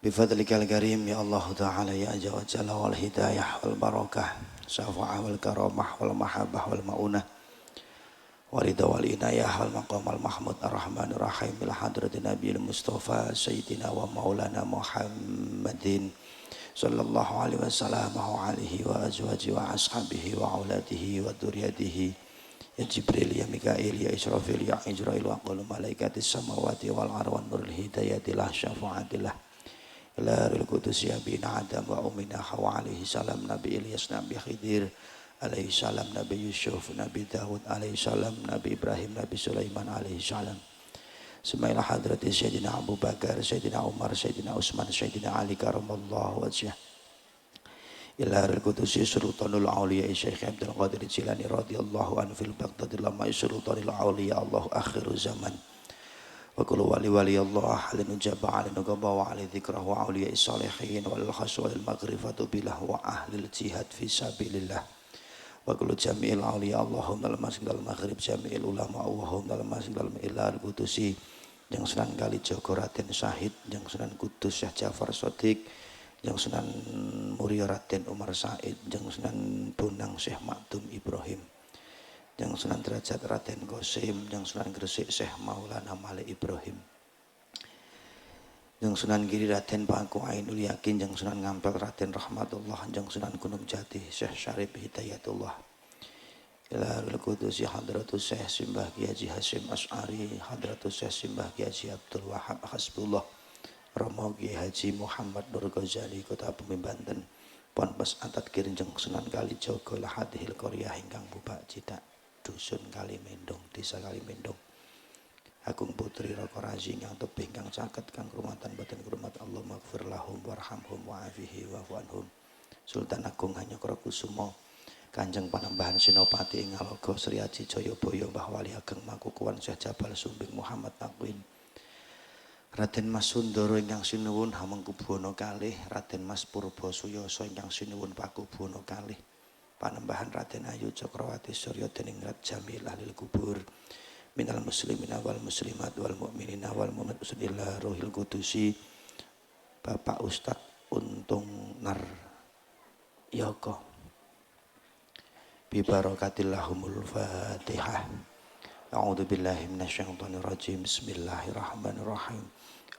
Bifadlikal karim ya Allah Ta'ala ya Azza wa Jalla wal hidayah wal barakah syafa'ah wal karamah wal mahabbah wal ma'unah warida wal inayah wal maqam wal mahmud ar-rahmanir rahim ila hadratin nabiyil mustafa sayyidina wa maulana Muhammadin sallallahu alaihi wasallam wa alihi wa azwaji wa ashabihi wa auladihi wa dzurriyyatihi ya Jibril ya Mikail ya Israfil ya Ijrail wa qul malaikatis samawati wal arwan nurul hidayatillah syafa'atillah Ilarul Qudus ya bin Adam wa Ummina Hawa alaihi salam Nabi Ilyas Nabi Khidir alaihi salam Nabi Yusuf Nabi Dawud alaihi salam Nabi Ibrahim Nabi Sulaiman alaihi salam Semailah hadrati Sayyidina Abu Bakar Sayyidina Umar Sayyidina Utsman Sayyidina Ali karamallahu wajhah Ilarul Qudus Sultanul Auliya Syekh Abdul Qadir Jilani radhiyallahu anhu fil Baghdad lama Sultanul Auliya Allah akhiru zaman wa kullu wali Allah halin ujaba alin ugaba wa ali dzikrah wa awliya salihin wal khas wal maghrifatu bilah wa ahlil jihad fi sabilillah wa kullu jami'il awliya Allahumma al-masjid al-maghrib jami'il ulama Allahumma al-masjid al-ilal kudusi yang Sunan Kalijaga Raden Syahid yang Sunan Kudus Syekh Ja'far Shadiq yang Sunan Muria Raden Umar Said yang Sunan Bonang Syekh Makdum Ibrahim yang Sunan Derajat Raden Qasim, yang Sunan Gresik Syekh Maulana Malik Ibrahim, yang Sunan Giri Raden Paku Ainul Yakin, yang Sunan Ngampel Raden Rahmatullah, yang Sunan Gunung Jati Syekh Syarif Hidayatullah. Ilarul Qudus Hadratus Syekh Simbah Kiai Haji Hasyim Asy'ari, Hadratus Syekh Simbah Kiai Haji Abdul Wahab Hasbullah, Romo Kiai Haji Muhammad Nur Ghazali Kota Bumi Banten, Ponpes Atat Kirinjeng Sunan Kalijaga Lahadihil Korea hinggang Bubak Cidak. Dusun Kalimendong, Desa Kalimendong. Agung Putri Roko Razi yang tebih kang caket kang krumatan boten krumat Allah maghfir lahum warhamhum wa'afihi wa'fu anhum. Sultan Agung Hanyakara Kusumo, Kanjeng Panembahan Senopati ing Ngaloga Sri Aji Jayabaya Mbah Wali Ageng Makukuwan Syekh Jabal Sumbing Muhammad Taqwin. Raden Mas Sundara ingkang sinuwun Hamengkubuwana kalih, Raden Mas Purba Suyasa ingkang sinuwun Pakubuwana kalih. Panembahan Raden Ayu Cakrawati Surya dening Rat Jamilah lil kubur minal muslimina wal muslimat wal mu'minina wal mu'minat usulillah rohil kudusi Bapak Ustadz Untung Nar Yoko bibarakatillahumul fatihah. A'udzu billahi minasyaitonir rajim. Bismillahirrahmanirrahim.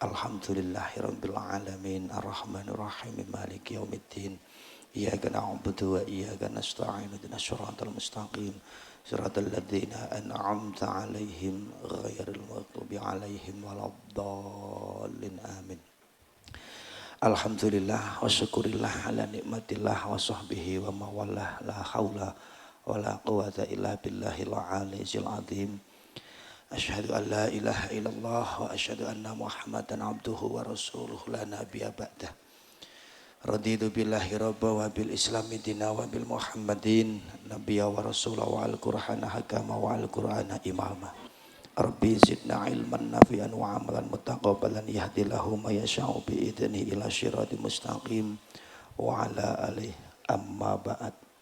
Alhamdulillahirabbil alamin arrahmanir rahim maliki yaumiddin. Iyyaka na'budu wa iyyaka nasta'in ihdinas siratal mustaqim siratal ladzina an'amta 'alaihim ghairil maghdubi 'alaihim waladdallin amin. Alhamdulillah wa syukurillah ala nikmatillah wa sahbihi wa mawallah la haula wa la quwata illa billahil aliyyil azim. Asyhadu an la ilaha illallah wa asyhadu anna Muhammadan abduhu wa rasuluhu la nabiyya ba'dah. Raditu billahi rabba wa bil islami dina wa bil muhammadin nabiyya wa rasulah wa al-qur'ana hakama wa al-qur'ana imama. Rabbi zidna ilman nafi'an wa amalan mutaqabbalan yahdillahu ma yasha'u bi idnihi ila syiratin mustaqim wa ala alihi amma ba'd.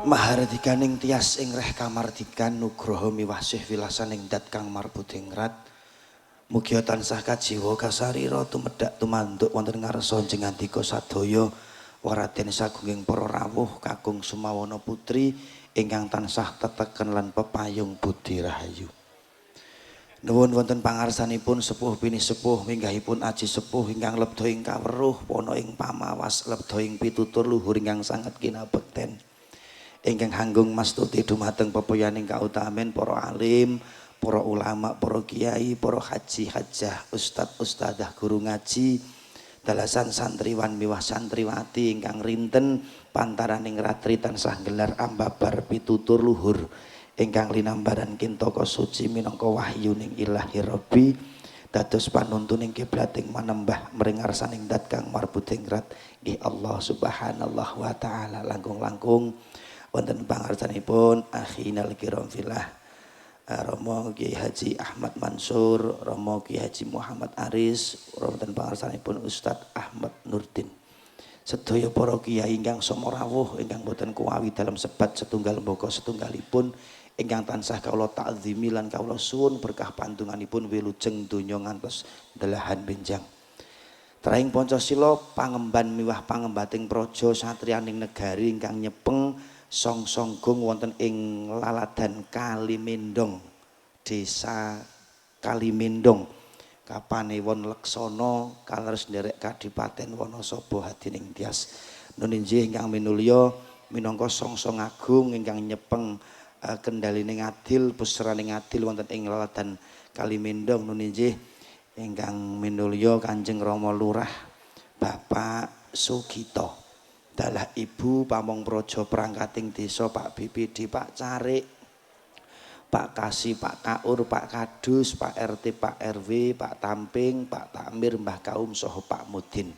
Maharadikaning tias ing reh kamardikan nugroho miwasih wilasaning dat kang marbuting rat mugi tansah kajiwa kasarira tumedhak tumanduk wonten ngarsa njengandika sadaya waraden sagunging para rawuh kakung Sumawana putri ingkang tansah teteken lan pepayung budi rahayu. Nuwun wonten pangarsanipun sepuh bini sepuh minggahipun aji sepuh ingkang lebda ing kaweruh wana ing pamawas lebda ing pitutur luhur ingkang sanget kinabekten. Ingkang hanggung mastuti dumateng pepoyaning kautamen para alim, para ulama, para kiai, para haji hajah, ustad ustadah guru ngaji, dalasan santriwan miwah santriwati ingkang rinten pantaraning ratri tansah gelar ambabar pitutur luhur ingkang linambaran kintaka suci minangka wahyuning Ilahi Rabbi dados panuntuning kiblating manembah mring ngarsaning dat kang marbuting rat nggih Allah Subhanahu wa taala. Langkung-langkung wonten pangarsanipun akhinal kiram fillah Romo Kiai Haji Ahmad Mansur, Romo Kiai Haji Muhammad Aris, wonten pangarsanipun Ustadz Ahmad Nurdin. Sedaya para kiai ingkang sama rawuh ingkang boten kuwawi dalam sebat setunggal mbaka setunggalipun ingkang tansah kawula takzimi lan kawula suwun berkah pantunganipun wilujeng donya ngantos delahan benjang. Trahing Pancasila pangemban miwah pangembating praja satriyaning negari ingkang nyepeng song-songgung wonten ing laladan Kalimendong, Desa Kalimendong, Kapanewon Leksana, kaleres nderek Kadipaten Wonosobo Hadining Tias. Nun inggih ingkang minulya minangka song-song agung ingkang nyepeng kendalining adil, pusraning adil wonten ing laladan Kalimendong. Nun inggih ingkang minulya Kanjeng Rama Lurah Bapak Sugito. Dalah Ibu Pamong Praja perangkating desa Pak BPD, Pak Carik, Pak Kasih, Pak Kaur, Pak Kadus, Pak RT, Pak RW, Pak Tamping, Pak Takmir, Mbah Kaum saha Pak Mudin.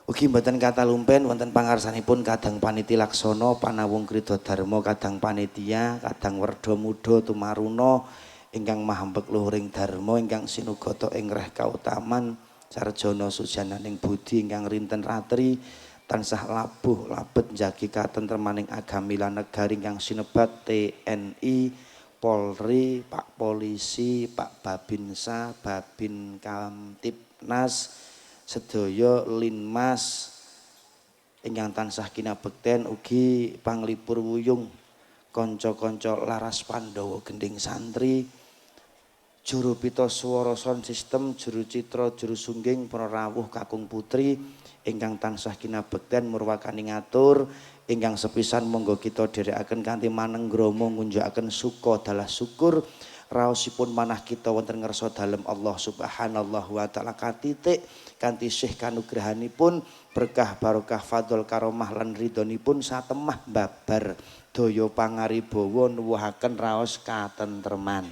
Ugi mboten katalumpen wonten pangarsanipun kadang paniti laksana panawung krida dharma kadang panitia kadang werda muda tumaruna ingkang mahambek luhuring dharma ingkang sinugata ing reh kautaman sarjana sujananing budi ingkang rinten ratri tansah labuh labet njagi katentremaning agami lan negari ingkang sinebat TNI, Polri, Pak Polisi, Pak Babinsa, Babin Kamtipnas, sedaya Linmas ingkang tansah kinabekten ugi Panglipur Wuyung, kanca-kanca laras Pandhawa gending santri, juru pita swara sound system, juru citra, juru sungging, para rawuh kakung putri ingkang tansah kinabekten murwakani ngatur ingkang sepisan monggo kita dherekaken kanthi manenggrama ngunjukaken suka dalah syukur raosipun manah kita wonten ngarsa dalem Allah Subhanahu wa taala katitik kanthi sih kanugrahanipun berkah barokah fadhol karomah lan ridhonipun satemah babar daya pangaribawa nuwuhaken raos katentreman.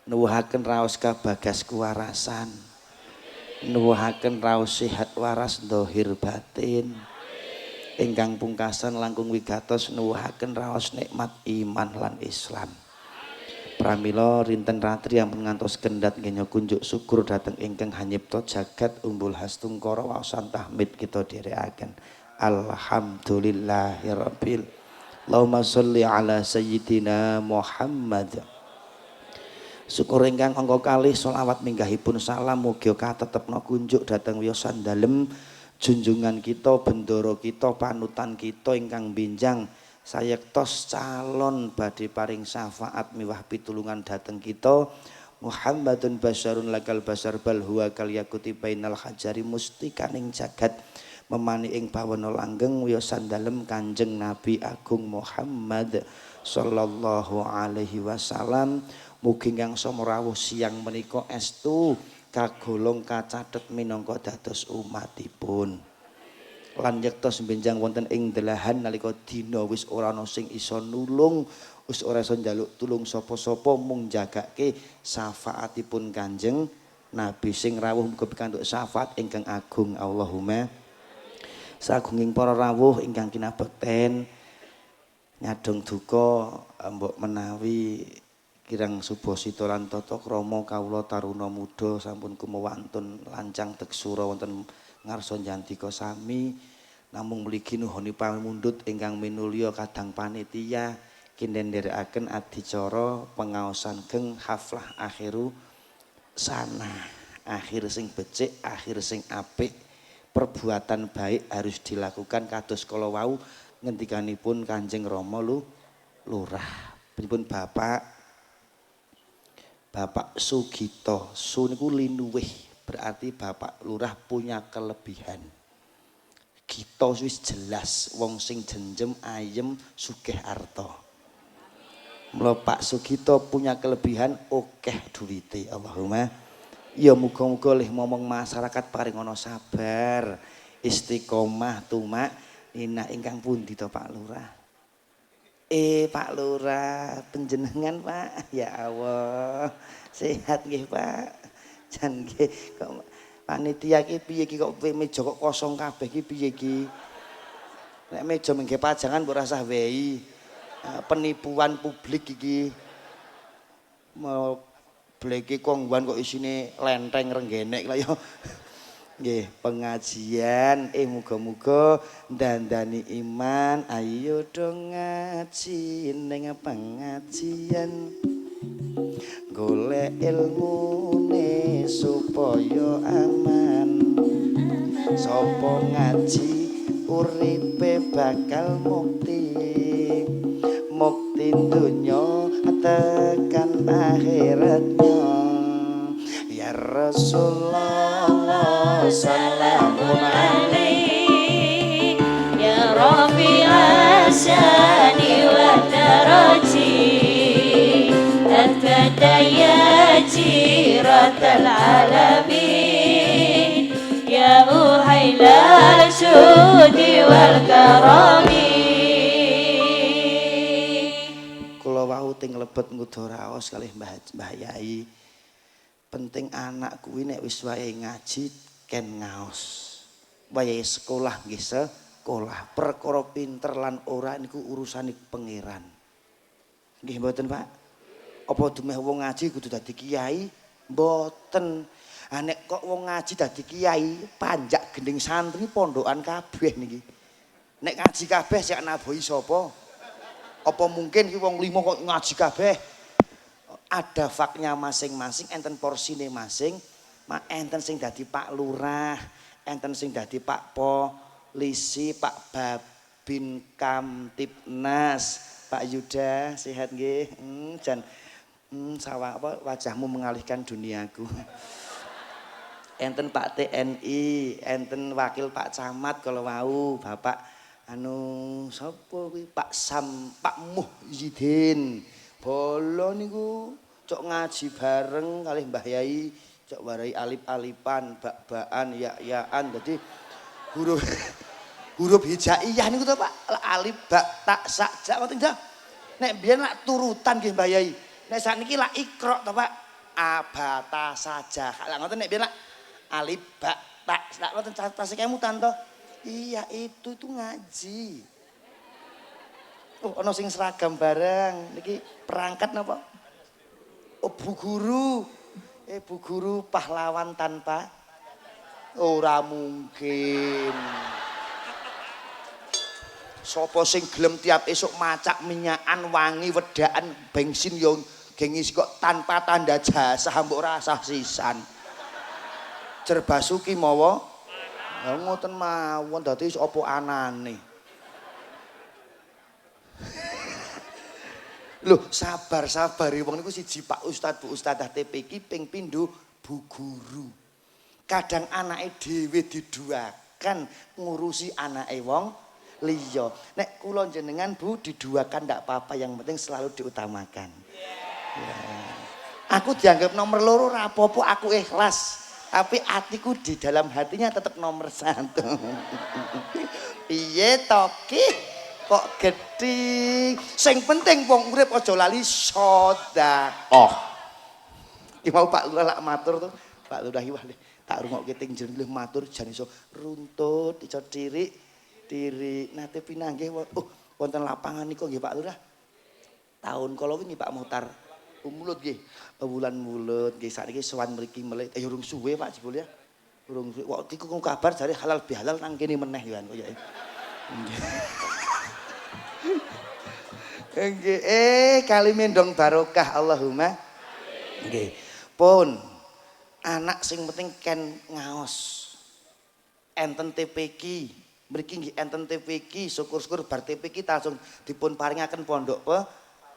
Nuwuhaken raos kabagas kuwarasan, nuwuhaken raos sehat waras dhahir batin, ingkang pungkasan langkung wigatos nuwuhaken raos nikmat iman lan Islam. Pramila rinten ratri ampun ngantos kendhat nggenya kunjuk syukur dhateng ingkang hanyipta jagat umbul hastungkara waosan tahmid kita dherekaken. Alhamdulillahirabbil Allahumma sholli ala sayyidina Muhammad. Syukur ingkang angka kalih sholawat minggahipun salam mugi katetepna kunjuk dhateng wiyosan dalem junjungan kita, bendoro kita, panutan kita ingkang benjang sayektos calon badhe paring syafaat miwah pitulungan dhateng kita. Muhammadun basyarun lakal basar bal huwa kal yakuti bainal hajari mustikaning jagat memani ing bawana langgeng wiyosan dalem Kanjeng Nabi Agung Muhammad sallallahu alaihi wasallam. Mugi ingkang sama rawuh siang menika estu kagolong kacathet minangka dados umatipun. Lan yektos benjang wonten ing delahan nalika dina wis ora ana sing isa nulung, wis ora isa njaluk tulung sapa-sapa mung jagake syafaatipun Kanjeng Nabi sing rawuh muga pikantuk syafaat ingkang agung. Allahumma sagunging para rawuh ingkang kinabekten nyadong duka mbok menawi kirang subasita lan tata krama kawula taruna muda sampun kumewantun lancang teksura wonten ngarsa jantika sami namung mligi nuhuni pamundhut ingkang minulya kadang panitia kinden nderekaken adicara pengaosan geng haflah akhiru sana akhir sing becik akhir sing apik perbuatan baik harus dilakukan kados kala wau ngendikanipun Kanjeng Rama Lurah pripun Bapak Sugito, Su niku linuwih berarti Bapak Lurah punya kelebihan. Gito wis jelas wong sing jenjem ayem sugih arta. Mula Pak Sugito punya kelebihan akeh duwite. Allahumma ya muga-muga lih momong masyarakat paring ana sabar. Istiqomah tumak nina ingkang pundi to Pak Lurah? Pak Lurah penjenengan Pak. Ya Allah. Sehat nggih Pak. Jan nggih kok panitia ki piye ki kok meja kok kosong kabeh ki piye ki? Nek meja mengke pajangan mbok rasah wehi. Penipuan publik iki. Mau bleki kongguan kok isine lenteng renggenek lah ya. Nggih, pengajian muga-muga ndandani iman. Ayo dong ngaji ning pengajian. Golek ilmune supaya aman. Sapa ngaji uripe bakal mukti. Mukti dunya tekan akhiratnya. Ya Rasulullah salamun alaihi ya Rafi'as syani wa daraji atada ya jiratal alamin ya uhailal syudi wal karami. Kula wau teng lebet ngudha raos kalih Mbah Yai. Penting anak kuwi nek wis wae ngaji ken ngaos. Wae sekolah nggih sekolah. Perkara pinter lan ora niku urusane pangeran. Nggih mboten Pak? Apa dumeh wong ngaji kudu dadi kiai? Mboten. Nek kok wong ngaji dadi kiai, panjak gending santri pondokan kabeh niki. Nek ngaji kabeh sik nabohi sapa? Apa mungkin ki wong limo kok ngaji kabeh? Ada faknya masing-masing, enten porsine masing, enten sing dadi Pak Lurah, enten sing dadi Pak Polisi, Pak Babin Kamtipnas, Pak Yuda, sehat nggih? Jan sawah apa wajahmu mengalihkan duniaku. Enten Pak TNI, enten wakil Pak Camat kalau mau, Bapak sapa kuwi Pak Pak Muhyiddin. Bolo niku cok ngaji bareng kalih Mbah Yai, cok warai alip-alipan, bak-bakan, ya-yaan. Dadi huruf hijaiyah niku to Pak, alif, bak, tak, sak, jak ngoten nggih. Nek biyen lak turutan nggih Mbah Yai. Nek sakniki lak iqra to Pak. Abata saja. Lak ngoten nek biyen lak alif, bak, tak, sak ngoten tas kemutan to. Iya itu ngaji. Oh, ono sing seragam bareng. Niki perangkat napa? Oh, Bu Guru. Bu Guru pahlawan tanpa ora mungkin. Sopo sing gelem tiap esuk macak minyakan wangi wedakan bensin yo gengis kok tanpa tanda jasa mbok rasah sisan. Jerbasuki mawa. Ya ngoten mawon dadi apa anane. Loh, sabar wong niku siji Pak Ustad Bu Ustadzah TPQ ping pindho Bu Guru. Kadang anake dhewe diduakan ngurusi anake wong liya. Nek kula jenengan Bu diduakan ndak apa-apa, yang penting selalu diutamakan. Ya. Aku dianggap nomor loro ora apa-apa, aku ikhlas. Tapi atiku di dalam hatinya tetap nomor 1. Piye to ki? Kok gedhi. Sing penting wong urip aja lali sedekah. Iki mau Pak Lurah lak matur to. Pak Lurah iki tak rungokke ting jeneng matur jan iso runtut iso tirik nate pinanggih. Wonten lapangan niku nggih Pak Lurah. Tahun kala wingi Pak Muhtar Mulut nggih. Wulan mulut nggih sakniki sowan mriki melih urung suwe Pak jebul ya. Urung suwe. Kok iku kabar jare halal bihalal nang kene meneh ya koyo nggih. Kali mendong barokah Allahumma. Nggih. Pun anak sing penting ken ngaos. Enten TPQ. Mriki nggih enten TPQ, syukur-syukur bar TPQ langsung dipun paringaken pondok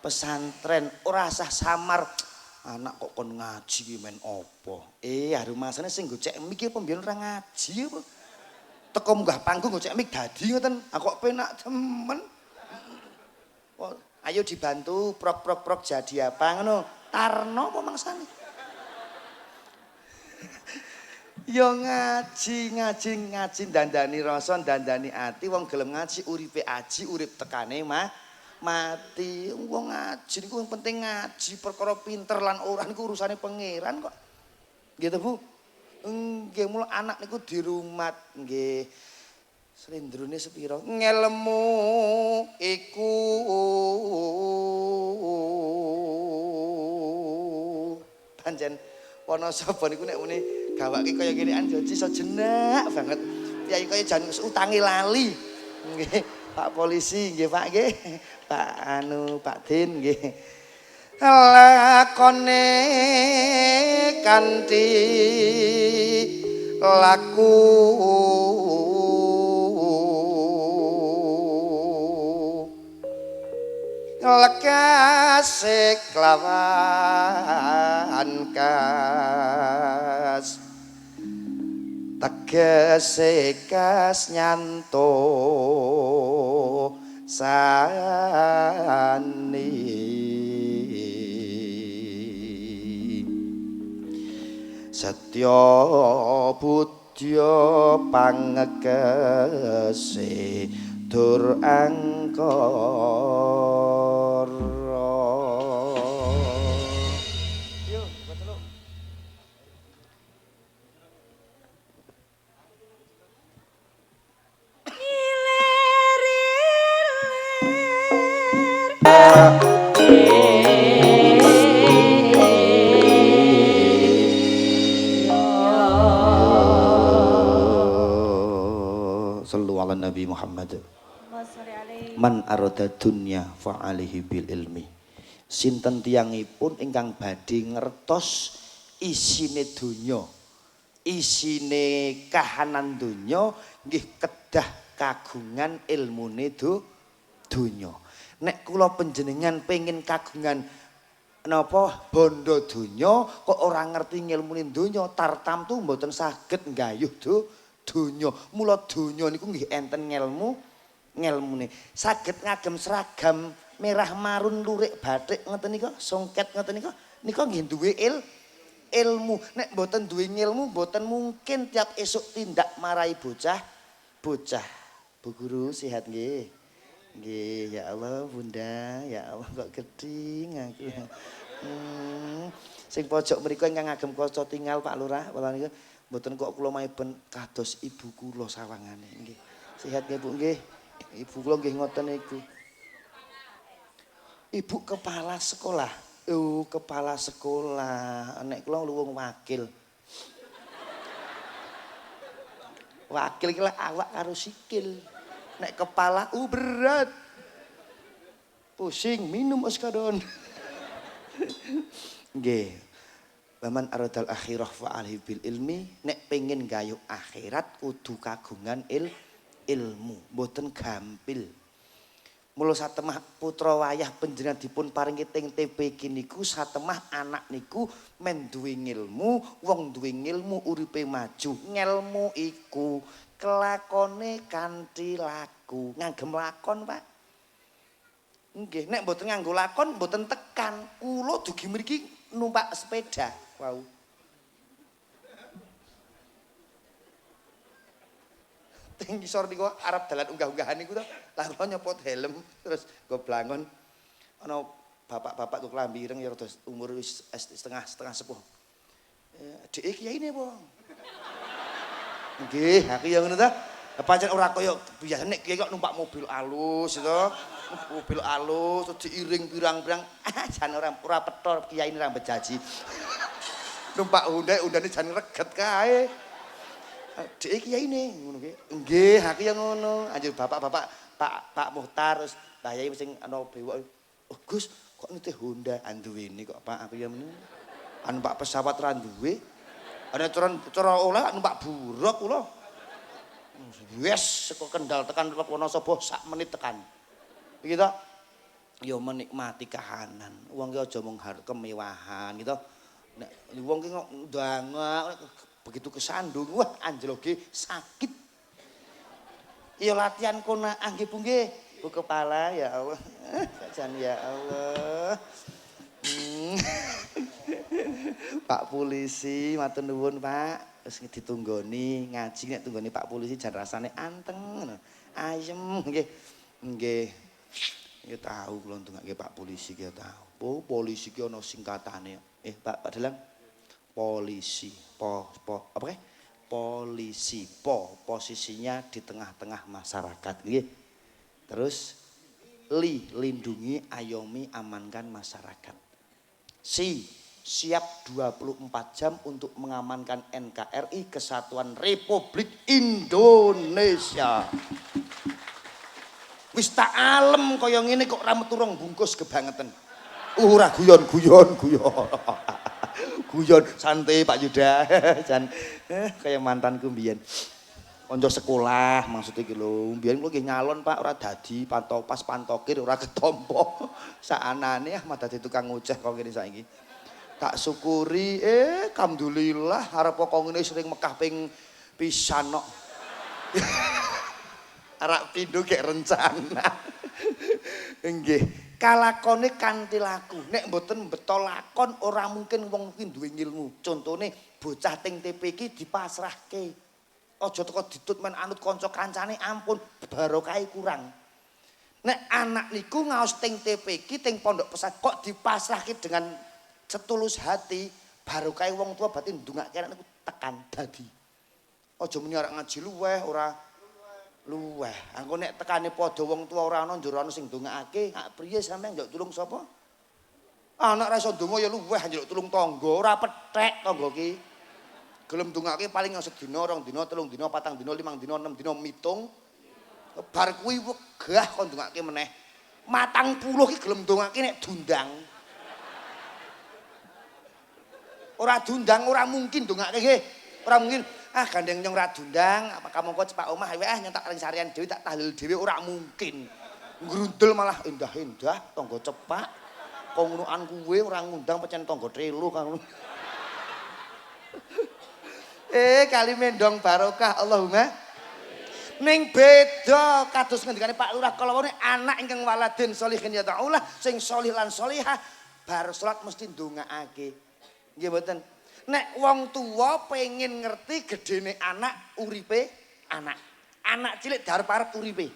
pesantren. Ora usah samar. Anak kok kon ngaji ki men apa? Harumasane sing gocek mik apa mbiyen ora ngaji apa? Teko munggah panggung gocek mik dadi ngoten. Kok penak temen. Ayo dibantu prok jadi apa ngono. Tarno apa mangsane? Ya ngaji dandani rasa dandani ati wong gelem ngaji uripe aji urip tekane mati. Wong ngaji niku penting ngaji perkara pinter lan ora niku urusane pangeran kok. Nggih to Bu? Nggih mula anak niku dirumat nggih. Slendrone sepira? Ngelmu iku pancen Wonosobo niku nek muni gawake kaya ngene Joji iso jenak banget. Yai kaya jan utange lali. Nggih, Pak Polisi nggih Pak nggih. Pak Din nggih. Lakone kanthi laku lekase klawan kas tegese kas nyanto sani setya budya pangekese dur angkara. Sallu ala Nabi Muhammad. Man arada dunya fa'alihi bil ilmi. Sinten tiyangipun ingkang badhe ngertos isine donya, isine kahanan donya nggih kedah kagungan ilmune donya. Nek kula panjenengan pengin kagungan napa bondo donya kok ora ngerti ngilmune donya tartamtu mboten saged nggayuh donya. Mula donya niku nggih enten ngelmune. Saged ngagem seragam merah marun lurik batik ngoten nika, songket ngoten nika nggih duwe ilmu. Nek mboten duwe ilmu mboten mungkin tiap esuk tindak marai bocah. Bu Guru sehat nggih. Nggih, ya Allah Bunda, ya Allah kok geding aku. Sing pojok mriku ingkang ngagem kaca tinggal Pak Lurah, kula niku mboten kok kula maiben kados ibu kula sawangane nggih. Sehat nggih Bu nggih. Ibu kula nggih ngoten niku. Ibu kepala sekolah. Oh, kepala sekolah. Nek kula luwung wakil. Wakil ki awak karo sikil. Nek kepala berat. Pusing minum oskadon. Nggih. Waman aradal akhirah fa'alhi bil ilmi. Nek pengen gayuh akhirat kudu kagungan ilmu. Mboten gampil. Mula satemah putra wayah panjenengan dipun paringi teng TPQ niku satemah anak niku men duwe ngilmu, wong duwe ngilmu uripe maju. Ngelmu iku kelakone kanthi laku. Ngagem lakon, Pak. Nggih, nek mboten nganggo lakon mboten tekan. Kula dugi mriki numpak sepeda. Wow. Teng ngisor niku arep dalan unggah-unggahan niku to, lah kula nyopot helm terus nggo blangon. Ana bapak-bapak kok klambi ireng ya rada umur wis setengah sepuh. Dhek kiyaine apa? Nggih, aku ya ngono to. Pancen ora kaya biasa nek kiai kok numpak mobil alus to. Mobil alus terus diiring pirang-pirang. Jan ora petor kiyaine ra bejaji. Numpak Honda-Hondane jan reget kae. Dek kiyaine ngono ki. Nggih, aku ya ngono. Anjir bapak-bapak Pak Muhtar terus Mbah Yai sing ana bewok. Oh Gus, kok nitih Honda anduweni kok Pak aku ya meneng. Numpak pesawat ra duwe. Ana cara oleh numpak buruk kula. Wes saka Kendal tekan Wonosobo sak menit tekan. Iki to. Ya menikmati kahanan. Wong ki aja mung kemewahan gitu. Nek wong ki kok ndangak begitu kesandung, wah anjloge sakit. Iya latihan kona nggih Bu nggih. Bu kepala ya Allah. Sajan ya Allah. Pak Polisi, matur nuwun Pak. Terus ditunggoni ngaji nek tunggoni Pak Polisi jan rasane anteng ngono. Ayem nggih. Nggih. Ya tahu kula ndongake Pak Polisi ki tahu. Oh, polisi ki ana singkatane. Pak Dalang. Polisi. Apa kae? Polisi. Posisinya di tengah-tengah masyarakat nggih. Terus lindungi, ayomi, amankan masyarakat. Siap 24 jam untuk mengamankan NKRI Kesatuan Republik Indonesia. Wis tak alem kaya ngene kok ra metu rong bungkus kebangetan. Ora guyon. Guyon santai Pak Yuda. Jan kaya mantanku mbiyen. Kanca sekolah maksud iki lho. Mbiyen kula nggih nyalon Pak ora dadi pas pantokir ora ketompo. Saanane mah dadi tukang ngoceh kok ngene saiki. Tak syukuri alhamdulillah arep kok ngene sering Mekah ping pisan kok. Arak pindho gek rencana. Nggih, kalakone kanthi laku. Nek mboten beto lakon ora mungkin wong kuwi duwe ilmu. Contone bocah ting TP iki dipasrahke. Aja teko ditut men anut kanca kancane ampun barokah kurang. Nek anak niku ngaos ting TP iki ting pondok pesantren kok dipasrahke dengan setulus hati barokah wong tua berarti ndongake anak niku tekan dadi. Aja muni arek ngaji luweh ora luweh. Engko nek tekane padha wong tua ora ana njur ana sing ndongakake, hak priye sampeyan njaluk tulung sapa? Anak ra iso ndonga ya luweh njaluk tulung tangga, ora pethek tangga ki. Gelem ndongakake paling sedina, 2 dina, 3 dina, 4 dina, 5 dina, 6 dina mitung. Bar kuwi wegah kon ndongakake meneh. 40 ki gelem ndongakake nek dundang. Ora dundang ora mungkin ndongakake nggih. Ora mungkin. Gandeng nyong ra dundang, apa kamu kok cepak omah wae nyentak ring sarian dhewe tak tahlil dhewe ora mungkin. Ngrundel malah endah-endah tangga cepak. Kongnuan kuwe ora ngundang pecen tangga trelu karo. Kali mendong barokah Allahumma. Ning beda kados ngendikane Pak Lurah kalawone anak ingkang waladin sholihin ya ta'ala sing sholih lan sholihah bar salat mesti ndongaake. Nggih mboten? Nek wong tua pengen ngerti gedene anak uripe anak. Anak cilik darep-arep uripe.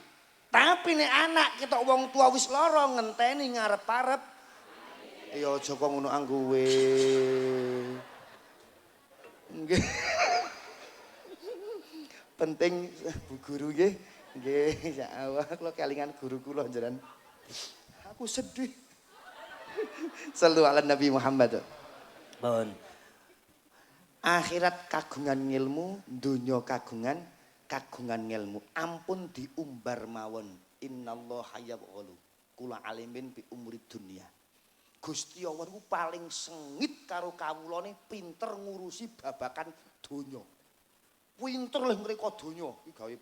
Tapi nek anak ketok wong tua wis lara ngenteni ngarep-arep. Ya aja kok ngono angguwe. Nggih. Penting Bu Guru nggih. Nggih, insyaallah kula kelingan guru kula njenengan. Aku sedih. Shallu ala Nabi Muhammad. Pun. Akhirat kagungan ilmu, dunya kagungan ilmu. Ampun diumbar mawon. Innallaha yab'alu kula alimin bi umuri dunya. Gusti Allah niku paling sengit karo kawulane pinter ngurusi babakan donya. Pinter lho mriko donya. Iki gawe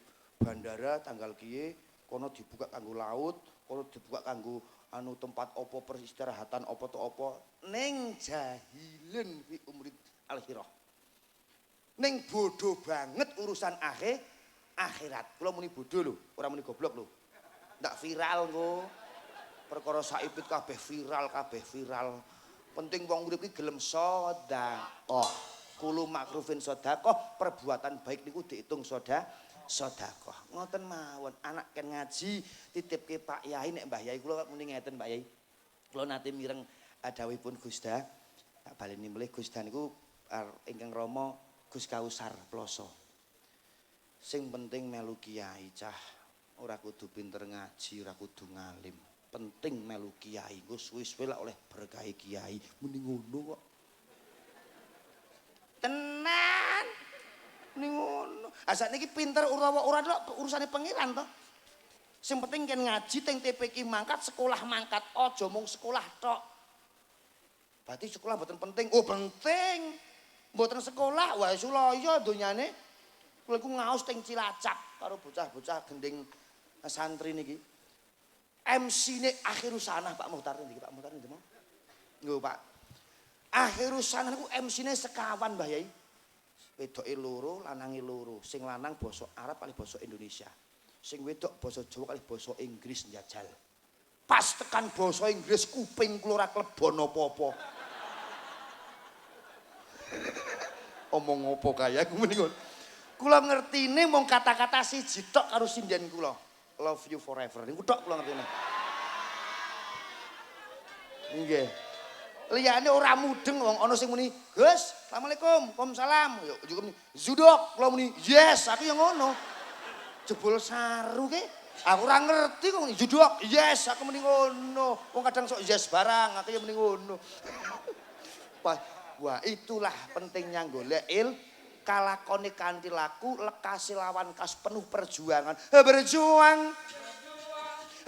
bandara tanggal kiye, kono dibuka kanggo laut, kono dibuka kanggo tempat apa peristirahatan apa to apa ning jahilun fi umri al-akhirah. Ning bodoh banget urusan akhirat. Kula muni bodoh lho, ora muni goblok lho. Ndak viral nggo. Perkara saipit kabeh viral. Penting wong urip iki gelem sedekah. Kulu makrufin sedekah, perbuatan baik niku diitung sedekah. Ngoten mawon. Anak ken ngaji titipke Pak Yai nek Mbah Yai kula muni ngeten Mbah Yai. Kula nate mireng dawuhipun Gusda. Tak baleni melih Gusda niku ingkang rama Gus Kausar Ploso. Sing penting melu kiai cah, ora kudu pinter ngaji, ora kudu ngalim. Penting melu kiai, nggo suwi-suwi lak oleh berkah kiai. Muni ngono kok. Tenan. Muni ngono. Asal niki pinter ora urusane pangeran to. Sing penting kan ngaji teng TPK mangkat, sekolah mangkat, aja mung sekolah tok. Berarti sekolah mboten penting. Oh, penting. Mboten sekolah, wah sulaya donyane. Kula iku ngaos teng Cilacap karo bocah-bocah gending santri niki. MC-ne Akhirus Sanah Pak Muhtar niki, Pak Muhtar niki. Lho Pak. Akhirus Sanah niku MC-ne sekawan Mbah Yai. Wedoke loro, lanange loro. Sing lanang basa Arab kali basa Indonesia. Sing wedok basa Jawa kali basa Inggris njajal. Pas tekan basa Inggris kuping kula ora klebon apa-apa. Omong opo kaya aku muni ngono. Kula ngertine mung kata-kata siji tok karo sinden kula. Love you forever. Niku tok kula ngertine. Nggih. Liyane ora mudeng wong ana sing muni, "Gus, Assalamualaikum, Waalaikumsalam." Yo juga muni, "Zudok." Kula muni, "Yes." Aku yang ngono. Jebul saru ke. Aku ora ngerti kok muni, "Zudok." Yes, aku muni ngono. Wong kadang sok yes barang, aku yang muni ngono. Wah, itulah pentingnya golek kalakone kanthi laku lekase lawan kas penuh perjuangan.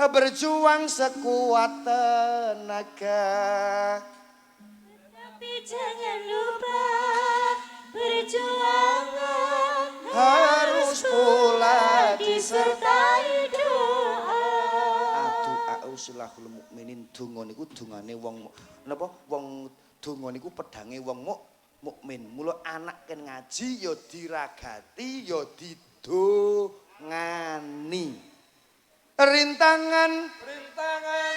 Berjuang sekuat tenaga. Tapi jangan lupa perjuangan harus pula disertai doa. Adu silahul mukminin donga niku dongane wong napa wong donga niku pedange wong mukmin. Mula anak ken ngaji ya diragati ya didongani.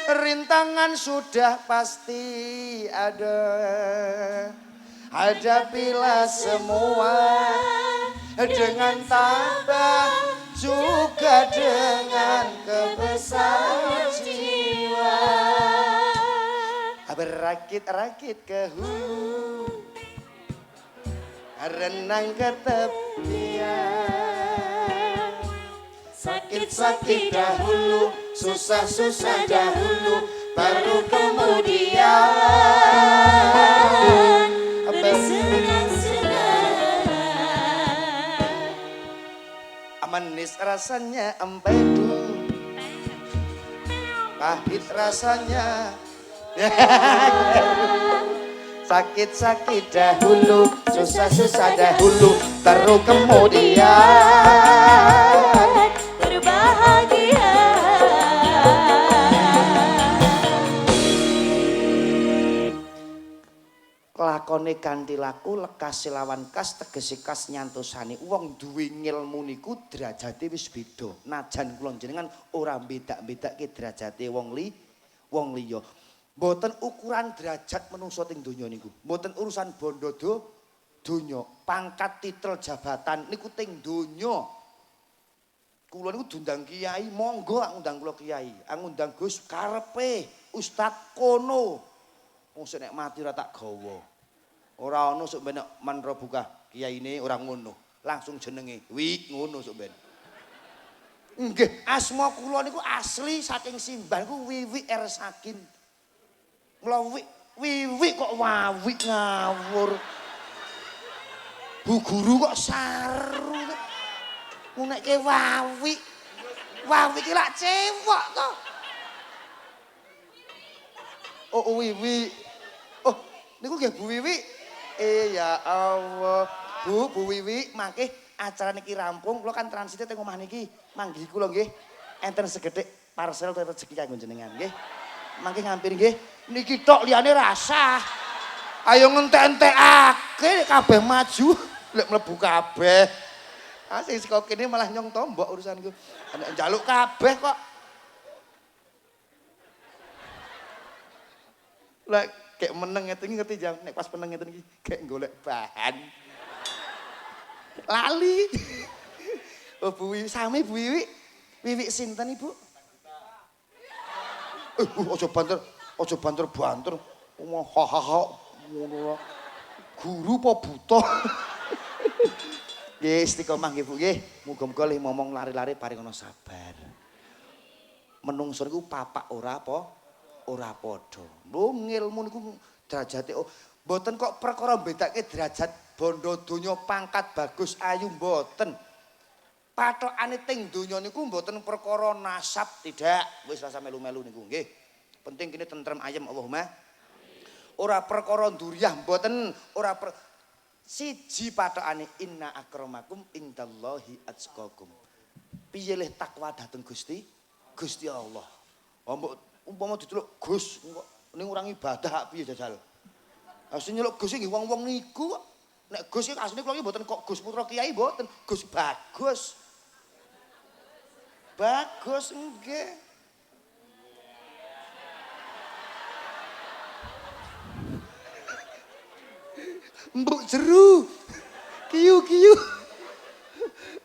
Rintangan sudah pasti ada. Hadapilah semua dengan tabah juga dengan kebesaran jiwa. Berakit-rakit ke hulu, renang ke tepian. Sakit-sakit dahulu, susah-susah dahulu, baru kemudian bersenang-senang. Manis rasanya empedu, pahit rasanya. Sakit-sakit dahulu, susah-susah dahulu, baru kemudian berbahagia. Lakone kanthi laku lekase lawan kas tegese kas nyantosani wong duwe ngilmu niku derajate wis beda. Najan kula jenengan ora bedak-bedake derajate wong liya. Mboten ukuran derajat menungso teng donya niku. Mboten urusan bondo donya, pangkat titel jabatan niku teng donya. Kula niku diundang kiai, monggo ngundang kula kiai. Ngundang Gus karepe Ustad kono. Wong sing nek mati ora tak gawa. Ora ono sok ben manra buka kiyaine ora ngono. Langsung jenenge Wi ngono sok ben. Nggih, asma kula niku asli saking simbah niku Wiwi R Sakin. Mula Wiwi kok wawi ngawur. Bu guru kok saru. Ngunekke wawi. Wawi ki lak cewek to. Oh Wiwi. Oh, niku nggih Bu Wiwi. Ya Allah. Bu Wiwi, mangke acara niki rampung, kula kan transite teng omah niki. Manggi kula nggih enten segedhik parcel rezeki kanggo jenengan nggih. Mangke ngampir nggih. Niki tok liyane rasah. Ayo ngentek-entekake kabeh maju, lek mlebu kabeh. Sing saka kene malah nyong tombok urusanku. Nek njaluk kabeh kok. Lek kayak meneng ngerti jam nek pas meneng ngeten iki kayak golek bahan. Lali. Oh Bu Wiwi, sami Bu Wiwi. Wiwi sinten Ibu? Aja banter. Hahaha ngono. Guru apa buta? Nggih istiqomah nggih Bu nggih. Muga-muga le momong lari-lari paring ana sabar. Menungso niku papak ora padha. Lho ngilmu niku derajate mboten kok perkara bedake derajat bondo donya pangkat bagus ayu mboten. Pathokane teng donya niku mboten perkara nasab tidak. Wis rasa melu-melu niku nggih. Penting kene tentrem ayem Allahumma. Ora perkara nduriyah mboten, ora siji pathokane inna akramakum indallahi atqakum. Piye le takwa dhateng Gusti Allah. Umpama diceluk Gus ning urang ibadah piye jajal. Asline nyeluk Gus iki wong-wong niku. Nek Gus iki asline kula iki mboten kok Gus Putra Kiai mboten, Gus Bagus. Bagus nggih. Mbok jeru. Kiyu.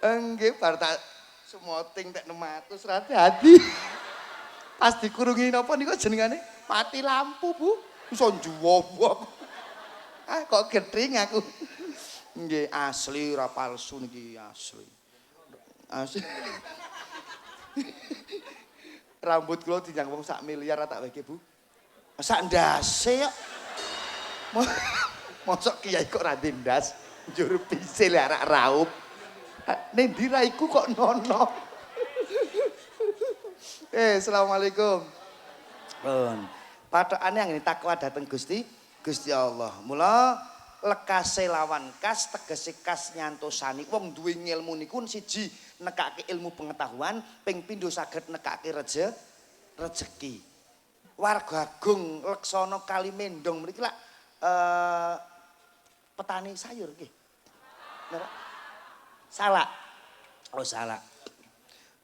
Enggak, bar tak semoting tak 600 hati. Pas dikurungi napa niku jenengane? Mati lampu, Bu. Iso njuwowo. Ah, kok gething aku. Nggih, asli ora palsu niki asli. Asli. Rambut kula dinyang wong sak miliar tak weke, Bu. Sak ndase kok. Mosok kiai kok ra ndas, njur pisil arak raup. Ning ndi raiku kok nono. Assalamualaikum. Pathokane anggen takwa dhateng Gusti Allah. Mula lekase lawan kas tegese kas nyantosani wong duwe ilmu niku siji nekake ilmu pengetahuan, ping pindho saged nekake rejeki. Warga Agung Leksana Kalimendong mriki lak petani sayur nggih. Salak. Oh salak.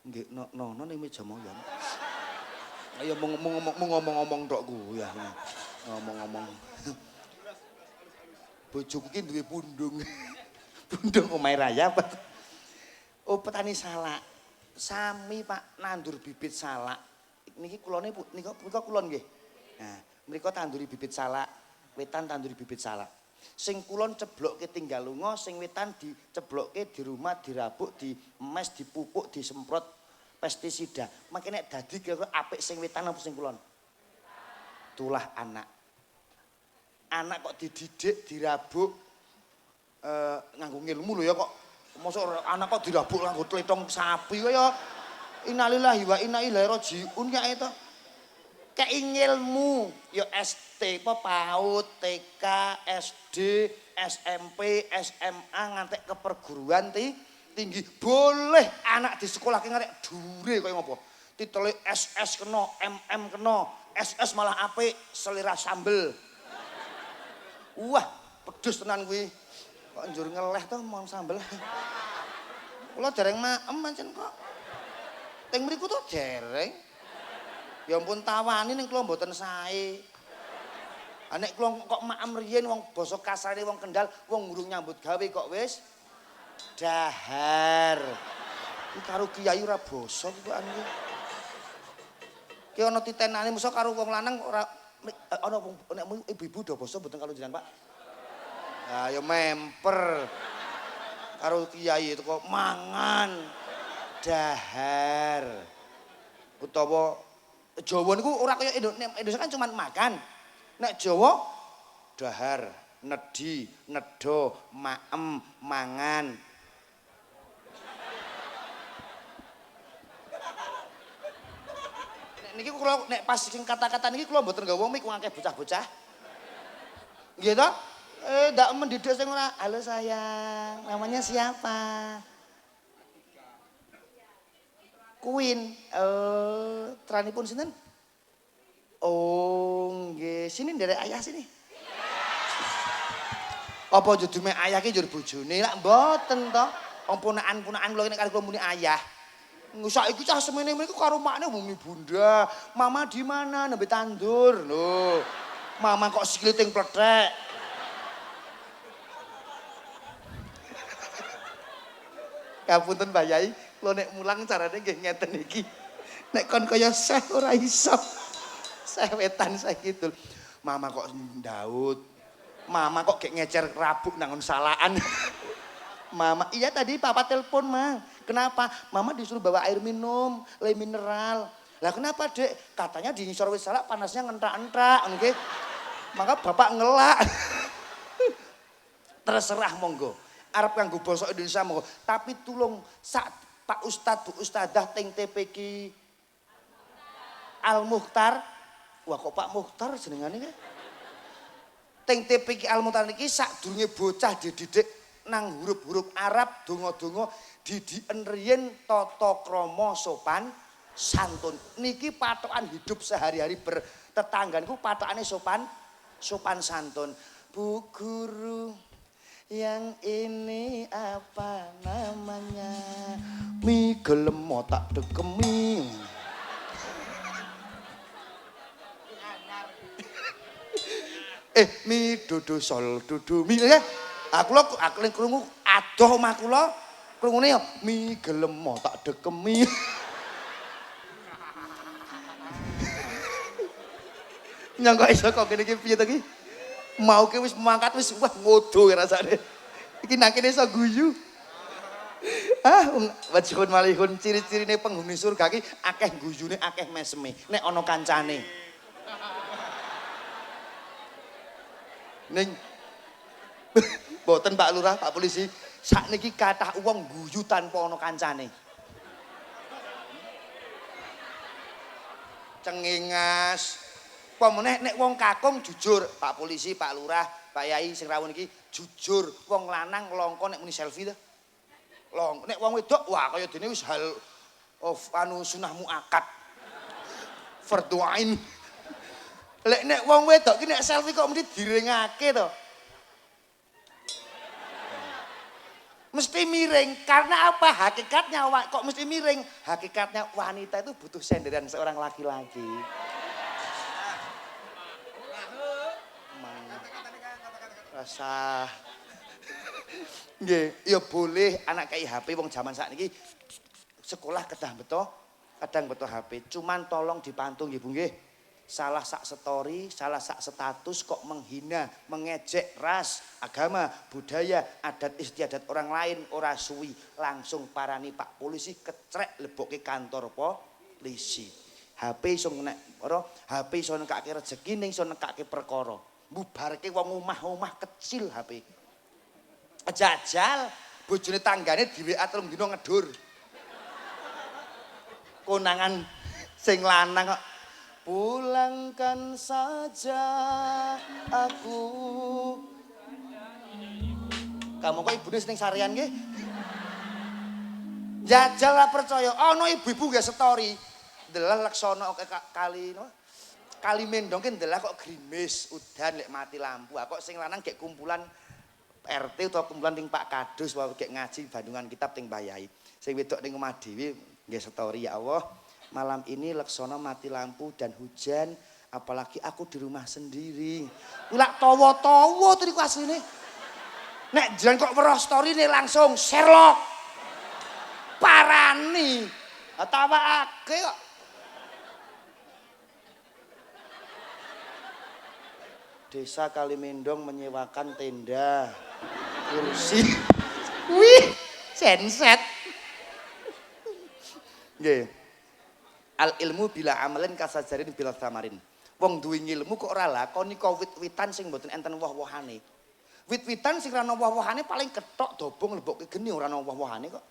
Nggih nono ning meja moyan. Ayo ngomong-ngomong tok ku ya. Ngomong-ngomong. Bojoku ki duwe pundung. Pundung omahe raya apa? Oh petani salak. Sami Pak nandur bibit salak. Niki kulone nika kulon nggih. Nah, mriko tanduri bibit salak, wetan tanduri bibit salak. Sing kulon ceblokke tinggal lunga, sing wetan diceblokke di rumah, dirabuk, diemes, dipupuk, disemprot pestisida. Makanya nek dadi kira apik sing wetan apa sing kulon? Tulah anak. Anak kok dididik, dirabuk nganggo ilmu lho ya kok. Mosok anak kok dirabuk nganggo tletong sapi kaya innalillahi wa inna ilaihi rajiun kae to. Kek ilmu ya ST apa PAUD, TK, SD, SMP, SMA ngantek ke perguruan tinggi. Boleh anak di sekolah ki ngarek dure kaya ngopo. Titele SS kena, MM kena, SS malah apik, selera sambel. Wah, pedes tenan kuwi. Kok njur ngeleh to mon sambel. Kula dereng maem pancen kok. Teng mriku to dereng. Ya ampun tawani ning kula mboten sae. Nek kula kok maem riyen wong basa kasare wong Kendal, wong ngurung nyambut gawe kok wis dahar. Iki karo kiai ora basa iki kok anu. Ki ana titenane mesti karo wong lanang ora ana wong nek ibu-ibu do basa mboten karo jenengan, Pak. Nah, ya memper. Karo kiai itu kok mangan dahar. Utawa Jawa niku ora kaya Indonesia kan cuma makan. Nek Jawa dahar, nedi, nedo, maem, mangan. Niki kula nek pas sing kata-kata niki kula mboten nggawa mik wong akeh bocah-bocah. Nggih to? Ndak mendidik sing ora, "Halo sayang, namanya siapa?" Queen. Tranipun sinten? Oh, nggih. Sini nderek ayah sini. Apa judume ayah ki njur bojone? Lak mboten to. Wong ponakan-ponakan kula nek karo kula muni ayah. Saiki cah semene mriku karo makne muni bunda. Mama di mana? Nembe tandur. Lho. Mama kok sikile ting plethek. Kapunten Mbah Yai, kula nek mulang carane nggih ngeten iki. Nek kon kaya Syekh ora iso. Syekh wetan Syekh kidul. Mama kok ndaut. Mama kok gek ngecer rabuk nangon salahan. Mama, iya tadi papa telepon, Ma. Kenapa? Mama disuruh bawa air minum, le mineral. Lah kenapa, Dek? Katanya di ngisor wis salak panasnya ngentak-entak, nggih. Maka bapak ngelak. Terserah monggo. Arep kanggo basa Indonesia monggo. Tapi tulung sak Pak Ustadz Bu Ustadzah teng TPQ Al Mukhtar. Wah kok Pak Mukhtar jenengane nggih. Teng TPQ Al Mukhtar niki sadurunge bocah dididik nang huruf-huruf Arab donga-donga didiken riyen tata krama sopan santun. Niki patokan hidup sehari-hari bertetangga niku patokane sopan santun. Bu guru yang ini apa namanya? Mi gelem tak dekemi. Mi dudu sol dudu mi ya. Aku ning krungu adoh omah kula krungune ya mi gelem tak dekemi. Nyangka iso kok kene iki piye to ki? Mau ki wis mangkat wis wah ngodo rasane. Iki nang kene iso guyu. Ah, wajhun malihun ciri-cirine penghuni surga ki akeh guyune, akeh meseme. Nek ana kancane. Ning boten Pak Lurah, Pak Polisi, sakniki kathah wong guyu tanpa ana kancane. Cengingas. Pemene nek wong kakung jujur, Pak Polisi, Pak Lurah, Pak Yai sing rawuh iki jujur, wong lanang longko nek muni selfie ta. Nek wong wedok wah kaya dene wis hal anu sunah muakkad. Fardhu ain. Lek nek wong wedok ki nek selfie kok mesti diringake to. Mesti miring karena apa? Hakikatnya kok mesti miring? Hakikatnya wanita itu butuh senderan seorang laki-laki. Rasa nggih, ya boleh anak kei HP wong jaman sakniki sekolah kadang beto HP. Cuman tolong dipantung nggih Bu nggih. Salah sak story, salah sak status kok menghina, mengejek ras, agama, budaya, adat istiadat orang lain ora suwi langsung parani Pak Polisi kecrek lebokke kantor polisi. HP iso nek HP iso nekake rezeki ning iso nekake perkara. Bubarke wong omah-omah kecil HP. Jajal bojone tanggane di WA 3 dina ngedur. Konangan sing lanang kok pulangkan saja aku. Kamu kok ibune sing sarian nggih? Jajal ora percaya, ana ibu-ibu nggih story. Ndelok Laksana kali no. Kali Mendong ki ndelok kok grimis udan lek mati lampu. Kok sing lanang gek kumpulan RT utawa kumpulan ning Pak Kadus wae gek ngaji bandungan kitab ting Bayai. Sing wedok ning omah dhewe nggih story ya Allah. Malam ini Laksana mati lampu dan hujan, apalagi aku di rumah sendiri. Ulak tawa-tawa to niku asline. Nek jan kok weruh storine langsung Sherlock. Parani. Tawake kok. Desa Kalimendong menyewakan tenda, kursi. Wih, genset. Nggih. Al ilmu bila amalin kasajarin bila samarin. Wong duwe ilmu kok ora lakoni kok wit-witan sing mboten enten woh-wohane. Wit-witan sing ora ana woh-wohane paling ketok dobong lebokke geni ora ana woh-wohane kok.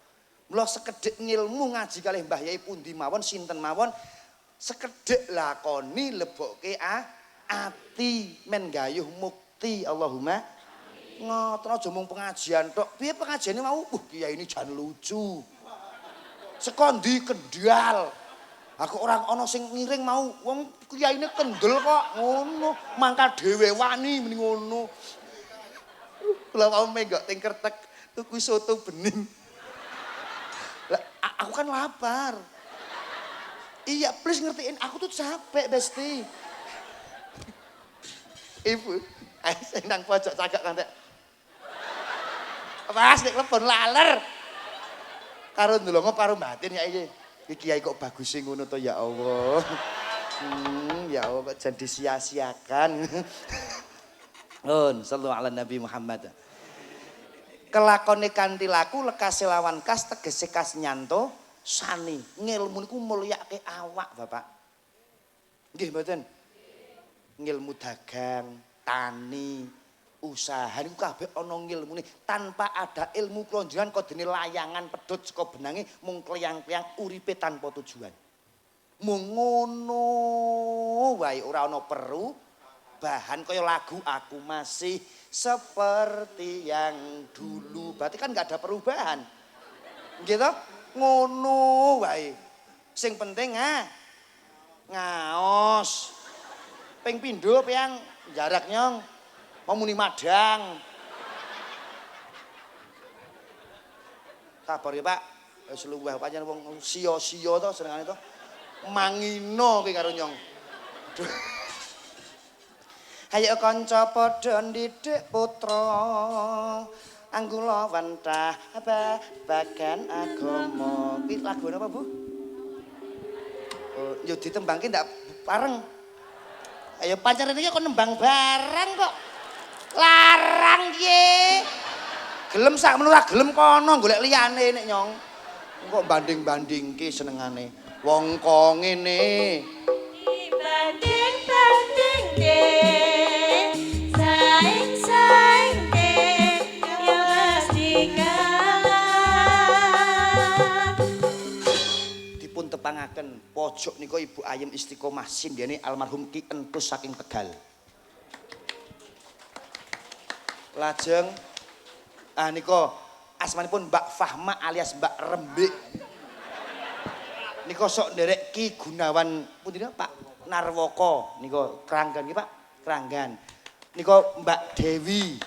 Mula sekedhik ngilmu ngaji kalih Mbah Yai pundi mawon sinten mawon sekedhik lakoni lebokke ati men gayuh mukti Allahumma ngoten aja mung pengajian tok. Piye pengajiane mau? Kiai ini jan lucu. Sekondi Kendal. Aku orang ana sing ngiring mau wong kiyaine kendel kok ngono. Mangka dhewe wani meni ngono. Kula mau menggok teng Kertek tuku soto bening. Lah aku kan lapar. Iya, please ngertiin aku tuh capek, Besti. Ibu, sing nang pojok cagak kantek. Pas nek lepon laler. Karo ndolongo paru batin ya iki. Iki kiai kok bagus sing ngono to ya Allah. Ya Allah kok jan disia-siakan. Sallu ala Nabi Muhammad. Kelakone kanthi laku lekase lawan kas tegese kas nyanto sani. Ngilmu niku mulyake awak, Bapak. Nggih mboten? Ngilmu dagang, tani, usaha niku kabeh ana ngilmune. Tanpa ada ilmu kula njenengan kodene layangan pedhot saka benange mung kleyang-kleyang uripe tanpa tujuan. Mung ngono wae ora ana perubahan kaya lagu aku masih seperti yang dulu. Berarti kan enggak ada perubahan. Nggih to? Ngono wae. Sing penting ngaos. Ping pindho piyang jarak nyong mau muni madang. Sabar ya Pak. Wis luweh pancen wong sia-sia to senengane to. Mangino kowe karo nyong. Ayo kanca padha ndhithik putra. Anggula wantah babagan agama. Kuwi lagu apa, Bu? Oh, yo ditembangke ndak bareng. Ayo pancen iki kok nembang bareng kok. Larang ye. Gelem sak menurut gelem kono golek liyane nek nyong. Kok banding-bandingke senengane. Wong kok ngene. Banding-banding deh, saing-saing deh, ya mesti kalah. Dipun tepangaken pojok nika Ibu Ayem Istiqomah sindene almarhum Ki Entus saking Tegal. Lajeng nika asmanipun Mbak Fahma alias Mbak Rembik. Nika sok nderek Ki Gunawan pundi Pak Narwoko nika Kranggan nggih Pak, Kranggan. Nika Mbak Dewi.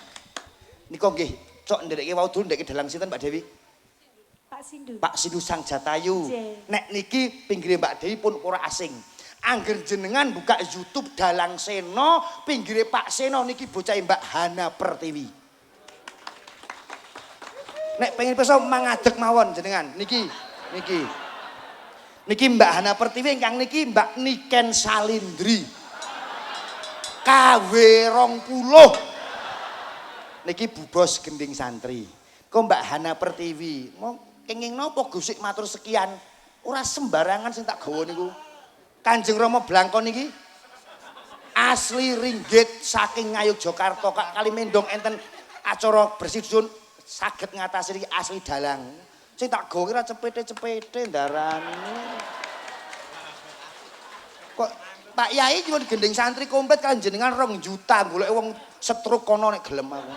Nika nggih sok nderekke wau dulu ndek dalang sinten Mbak Dewi? Pak Sindu. Pak Sindu Sang Jatayu. Nek niki pinggire Mbak Dewi pun ora asing. Angger jenengan buka YouTube Dalang Seno, pinggire Pak Seno niki bocah Mbak Hana Pertiwi. Nek pengen peso mangadeg mawon jenengan niki. Niki Mbak Hana Pertiwi ingkang niki Mbak Niken Salindri. KW 20. Niki Bu Bos Gending Santri. Kok Mbak Hana Pertiwi, mau kenging napa gusik matur sekian. Ora sembarangan sing tak gawa niku. Kanjeng Rama Blangkon niki asli ringgit saking Ngayogyakarta kali mendong enten acara bersih dusun saged ngatasi iki asli dalang. Sing tak gawe ora cepete-cepete ndarane. Kok Pak Yai cuma gending santri komplit kan jenengan 2 juta golek wong setruk kono nek gelem aku.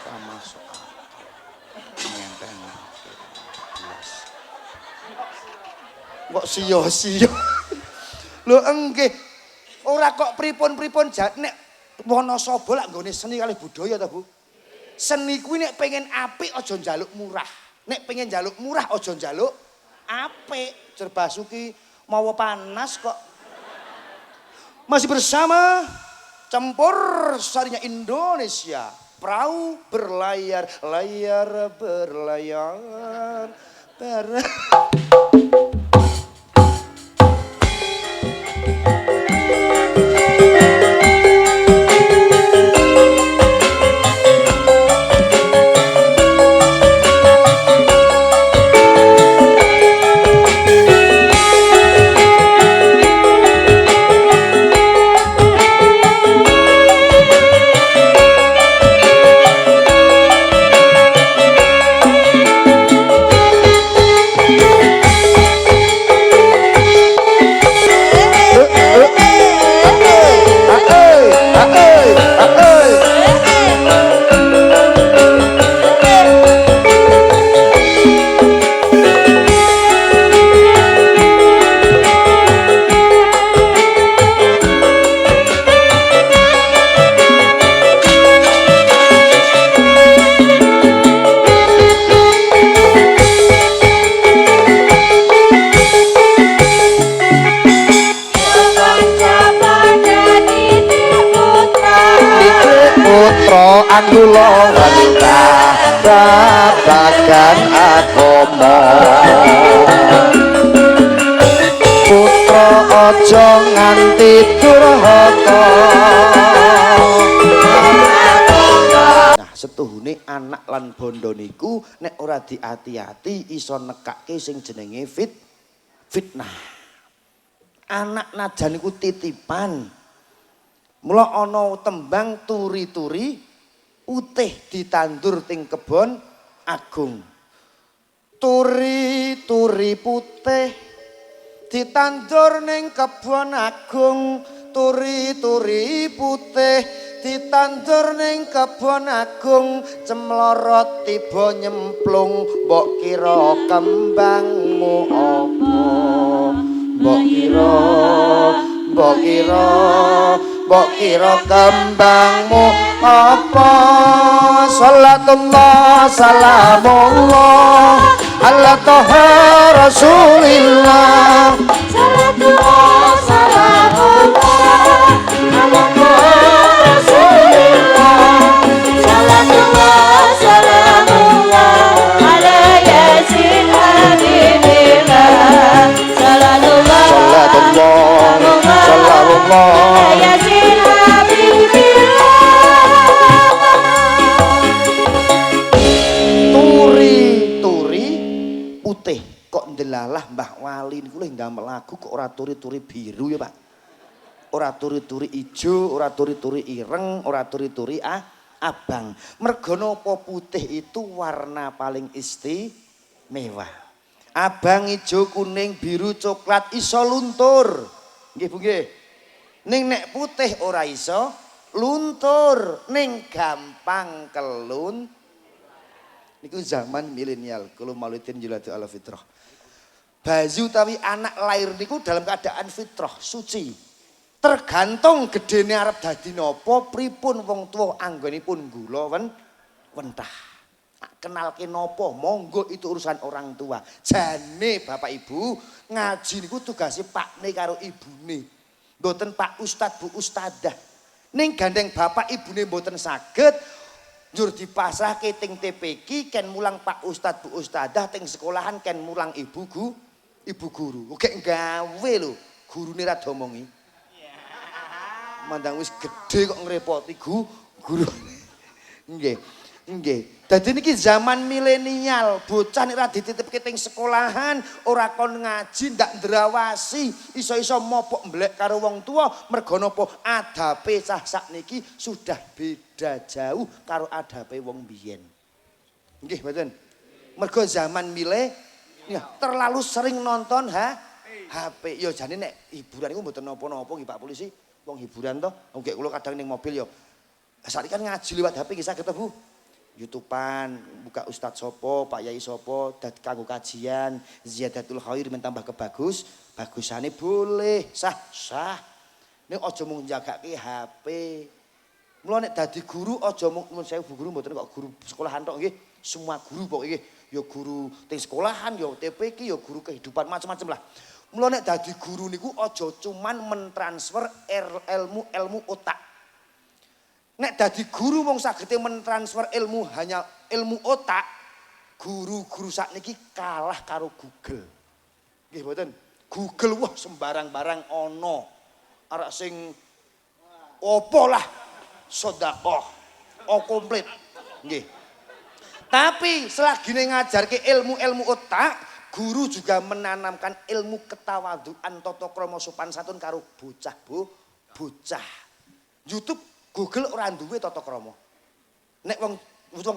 Ora masuk. Ngenten. Kok sia-sia. Lho enggih. Ora kok pripun-pripun nek Wonosobo lak nggone seni kali budaya ta, Bu? Seni kuwi nek pengen apik aja njaluk murah. Nek pengen njaluk murah aja njaluk apik. Jer Basuki mawa panas kok. Masih bersama Campur Sarinya Indonesia. Perahu berlayar, layar berlayar. Anggula wanita babagan agama putra aja nganti durhaka. Nah setuhune anak lan bondo niku nek ora diati-ati iso nekake sing jenenge fitnah. Anak najan niku titipan. Mula ana tembang turi-turi utih ditandur ting kebon agung. Turi-turi putih ditandur ning kebon agung. Turi-turi putih ditandur ning kebon agung. Cemlorot tiba nyemplung mbok kira kembangmu apa? Mbok kira kembangmu apa? Salatullah salamullah ala toha rasulillah. Salatullah salamullah ala rasulillah. Salatullah lagu kok ora turi-turi biru ya Pak. Ora turi-turi ijo, ora turi-turi ireng, ora turi-turi abang. Mergo napa putih itu warna paling istimewa. Abang, ijo, kuning, biru, coklat iso luntur. Nggih Bu nggih. Ning nek putih ora iso luntur, ning gampang kelun. Niku zaman milenial, kula maulidin juladu ala fitrah. Bayi utawi anak lahir niku dalam keadaan fitrah, suci. Tergantung gedene arep dadi napa, pripun wong tuwa anggonipun gula wentah. Kenalke napa, monggo itu urusan orang tua. Jane Bapak Ibu, ngaji niku tugase pakne karo ibune. Mboten Pak Ustad Bu Ustadah. Ning gandeng bapak ibune mboten saged njur dipasrahke teng TPQ ken mulang Pak Ustad Bu Ustadah teng sekolahan ken mulang ibu guru. Oke gawe lho, gurune ra domongi. Mandang wis gede kok ngrepoti guru. Nggih. Nggih. Dadi niki zaman milenial, bocah nek ra dititipke teng sekolahan, ora kon ngaji, ndak ndrawasi, iso-iso mopok mblek karo wong tua, mergo napa adabe cah sakniki sudah beda jauh karo adabe wong biyen. Nggih, mboten. Mergo zaman milenial terlalu sering nonton HP. Ya jane nek hiburan iku mboten napa-napa nggih Pak Polisi. Wong hiburan toh, nggih kula kadang ning mobil ya. Saiki kan ngaji liwat HP nggih saged to Bu. YouTubean, buka Ustadz Sopo, Pak Yai Sopo, kanggo kajian, ziyadatul khair mentambah bagusane boleh, sah. Nek aja mung njagake HP. Mula nek dadi guru aja mung saya guru mboten kok guru sekolahan tok nggih, semua guru pokoke nggih. Ya guru teng sekolahan, ya TPQ, ya guru kehidupan macam-macam lah. Mula nek dadi guru niku aja cuman mentransfer ilmu otak. Nek dadi guru wong sagete mentransfer ilmu hanya ilmu otak, guru-guru sakniki kalah karo Google. Nggih mboten? Google wah sembarang-barang ana. Arek sing opo lah sedekah. Komplit. Nggih. Tapi selagi ngajarke ilmu-ilmu otak, guru juga menanamkan ilmu ketawaduan tata krama sopan santun karo bocah. YouTube Google ora duwe tata krama. Nek wong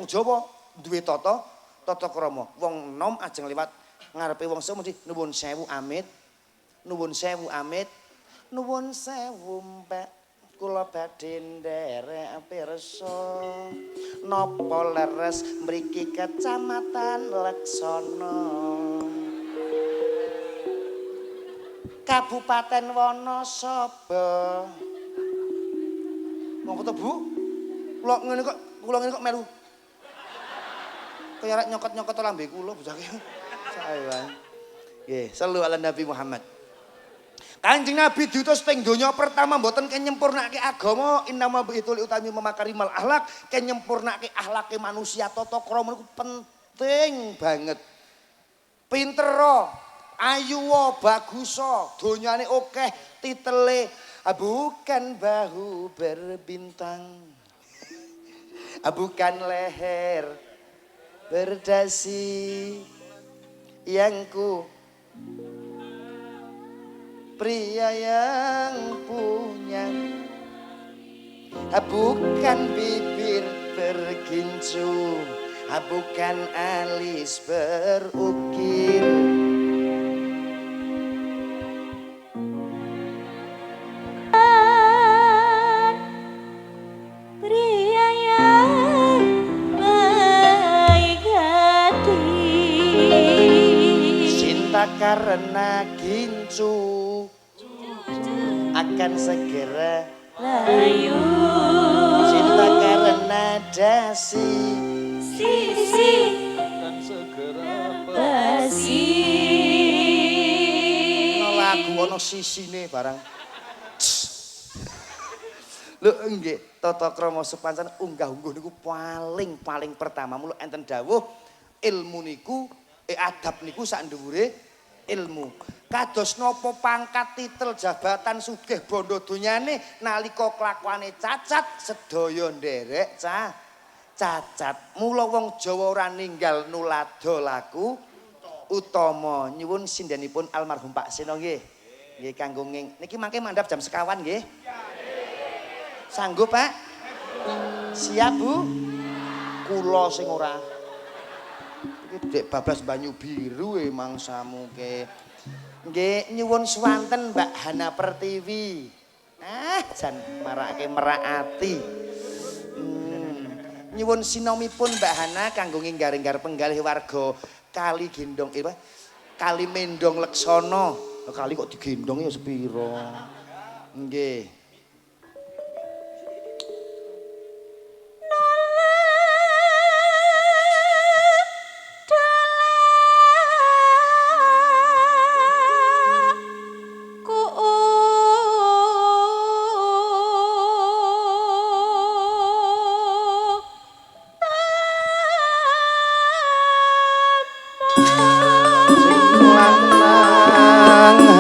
Jawa duwe tata krama. Wong nom ajeng liwat ngarepe wong sewu mesti nuwun sewu amit. Nuwun sewu amit. Nuwun sewu Mbak. Kula badhe nderek pirsa. Napa leres mriki Kecamatan Leksana. Kabupaten Wonosobo. Ngopo to, Bu? Kula ngene kok melu. Kaya arek nyokot-nyokot lambe kula bocah iki. Sae wae. Nggih, sallu ala Nabi Muhammad. Kanjeng Nabi diutus teng donya pertama mboten ken nyempurnake agama, innama biitul utami memakarimal akhlak, ken nyempurnake akhlake manusia, tata krama niku penting banget. Pinter, ayu, bagus, donyane akeh, titele bukan bahu berbintang, bukan leher berdasi, yang ku pria yang punya, bukan bibir berkincu, bukan alis berukir. Pria yang baik hati, Cinta karena gincu akan segera layu, cinta karena dasi sisi basi. lagu ono sisine barang. Lho nggih, tata krama sopan santun unggah-ungguh niku paling pertama. Mula enten dawuh ilmu niku adab niku sak dhuwure ilmu. Kados napa pangkat titel jabatan sugih bondo donyane nalika kelakuane cacat sedaya nderek cacat. Mula wong Jawa ora ninggal nulada laku utama. Nyuwun sindenipun almarhum Pak Seno nggih. Nggih kanggo niki mangke mandhap jam sekawan nggih. Sanggup, Pak? Siap, Bu? Kula sing ora. Iki Dek bablas Banyu Biru mangsamu ke. Nggih nyuwun swanten Mbak Hana Pertiwi. Jan marake merakati. Nyuwun sinomipun Mbak Hana kanggo nginggar-inggar penggalih warga Kali Gendong Kali Mendong Leksana. Kali kok digendong ya sepiro. Nggih.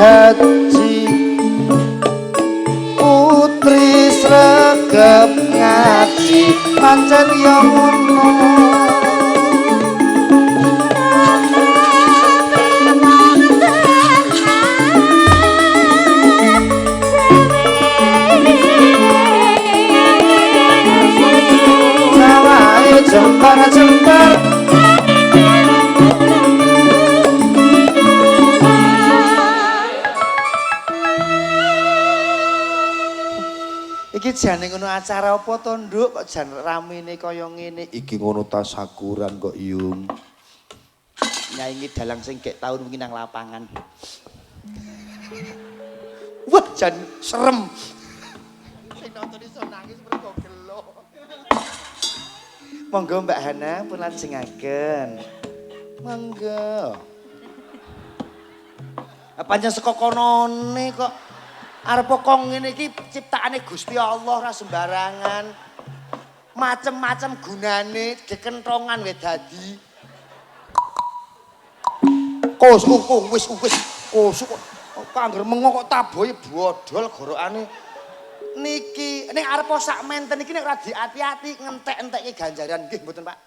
Haji putri sregep ngaji pancen ya ngono jawae jembar-jembar iki jane ngono acara apa to, Nduk? Kok jan ramene kaya ngene? Iki ngono tasakuran kok, Yung. Nyaingi dalang sing gek taun wingi nang lapangan. Wah, jan serem. Sing nonton iso nangis mergo gelo. Monggo Mbak Hana pun lajengaken. Monggo. Apa jan saka konone kok arep kok ngene iki ciptaane Gusti Allah ora sembarangan. Macem-macem gunane dikentongan we dadi. Kos wis kosuk kok angger mengo kok tabohe bodol gorokane. Niki ning arep sak menten iki nek ora diati-ati ngentek-entekke ganjaran nggih mboten Pak.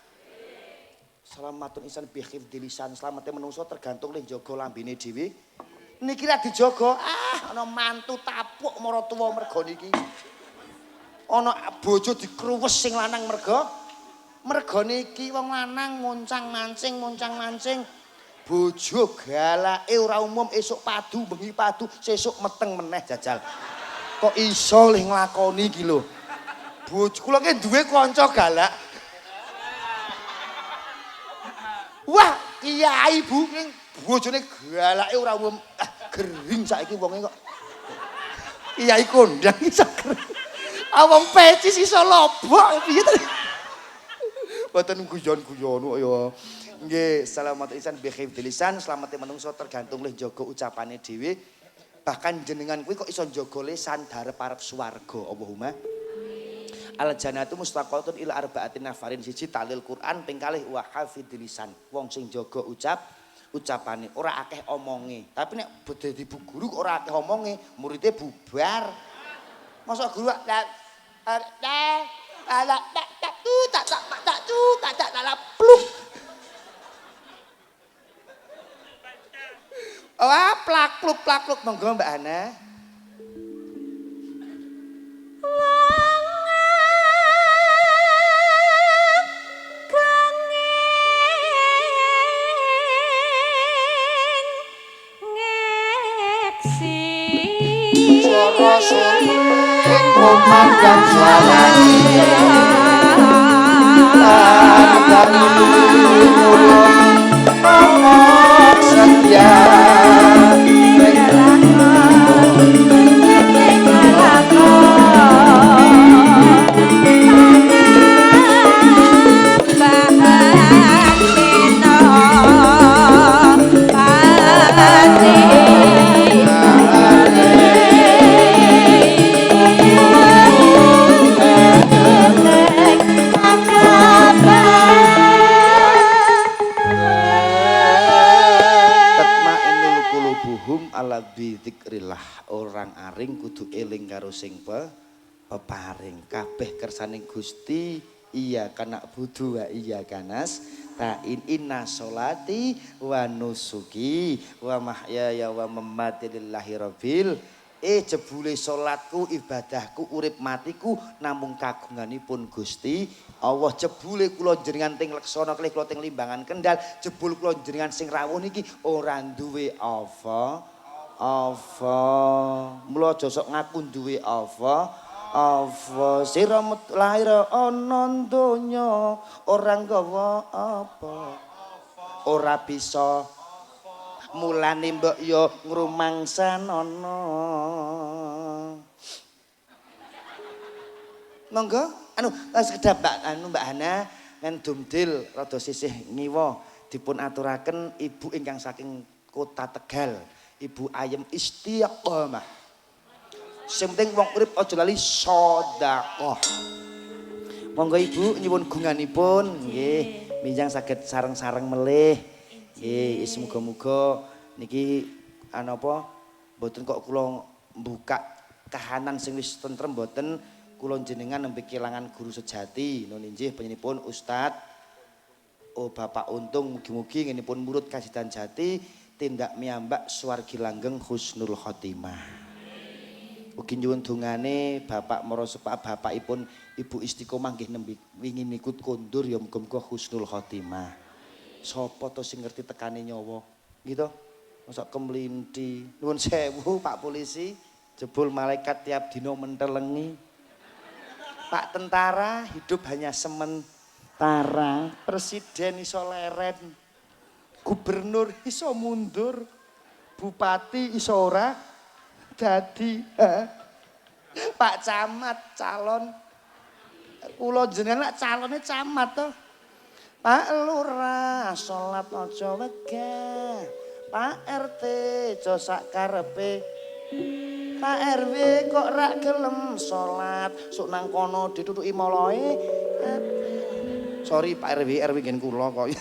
Salamatun insan bi khifdilisan slamete menungso tergantung ning jaga lambene dhewe. Niki ra dijaga, ana mantu tapuk maratuwa merga niki. Ana bojo dikruwes sing lanang merga niki wong lanang moncang-mancing. Bojo galake ora umum esuk padu bengi padu sesuk meteng meneh jajal. Kok iso le nglakoni iki lho. Bojo kula ki duwe kanca galak. Wah, kiai Bu ning bojone galake ora umum. Gering saiki wonge kok. Kiai kondang iso gering. Wong pecis iso lobok piye to? Mboten guyon-guyon kok ya. Nggih, salamat insan bi khifdilisan, slamete menungso tergantung leh jaga ucapane dhewe. Bahkan jenengan kuwi kok iso jaga lisan darep-arep swarga Allahumma. Al jannatu mustaqatun ila arba'atin nafarin siji talil Quran ping kalih wa hafidz lisan. Wong sing jaga ucapane ora akeh omonge. Tapi nek dadi bu guru ora akeh omonge, muridé bubar. Masa guru wah plak-pluk monggo Mbak Hana. Memandang suaranya ngomong setia orang aring kudu eling karo sing peparing kabeh kersaning Gusti iya kana budu wa iya kanas nasta'in inna sholati wa nusuki wa mahyaya wa mamati lillahi rabbil jebule salatku ibadahku urip matiku namung kagunganipun Gusti Allah. Jebule kula jenengan teng leksana kalih kula teng Limbangan Kendal jebul kula jenengan sing rawuh niki ora duwe apa mula aja sok ngaku duwe apa sira lahir ana donya ora nggawa apa ora bisa mulane mbok yo ngrumangsanono. Monggo sekedap Mbak Hana ngen dumdil rada sisih ngiwa dipun aturaken ibu ingkang saking Kota Tegal, Ibu Ayem Istiqomah. Sing penting wong urip aja lali sedekah. Monggo Ibu nyuwun gunganipun nggih minjang saged sareng-sareng melih. Nggih, muga-muga niki apa mboten kok kula mbuka kahanan sing wis tentrem mboten kula jenengan nembe kelangan guru sejati nun injih panjenenganipun Ustadz Bapak Untung mugi-mugi ngenipun murid kajidan jati tindak miyambak swargi langgeng husnul khotimah. Ugi nyuwun dongane Bapak Morosepa bapakipun Ibu Istiqomah nggih nembe wingi nikut kondur ya muga-muga husnul khotimah. Sopo to sing ngerti tekane nyawa gitu masa kemlinti nuwun sewu Pak Polisi jebul malaikat tiap dino mentelengi Pak Tentara hidup hanya sementara presiden iso leren gubernur iso mundur bupati iso ora dadi Pak Camat calon kula jenengan calone camat to Pak Lurah salat aja wegah. Pak RT aja sak karepe. Pak RW kok rak gelem salat, sok nang kono ditutuki moloe. Sorry Pak RW ngen kula kok.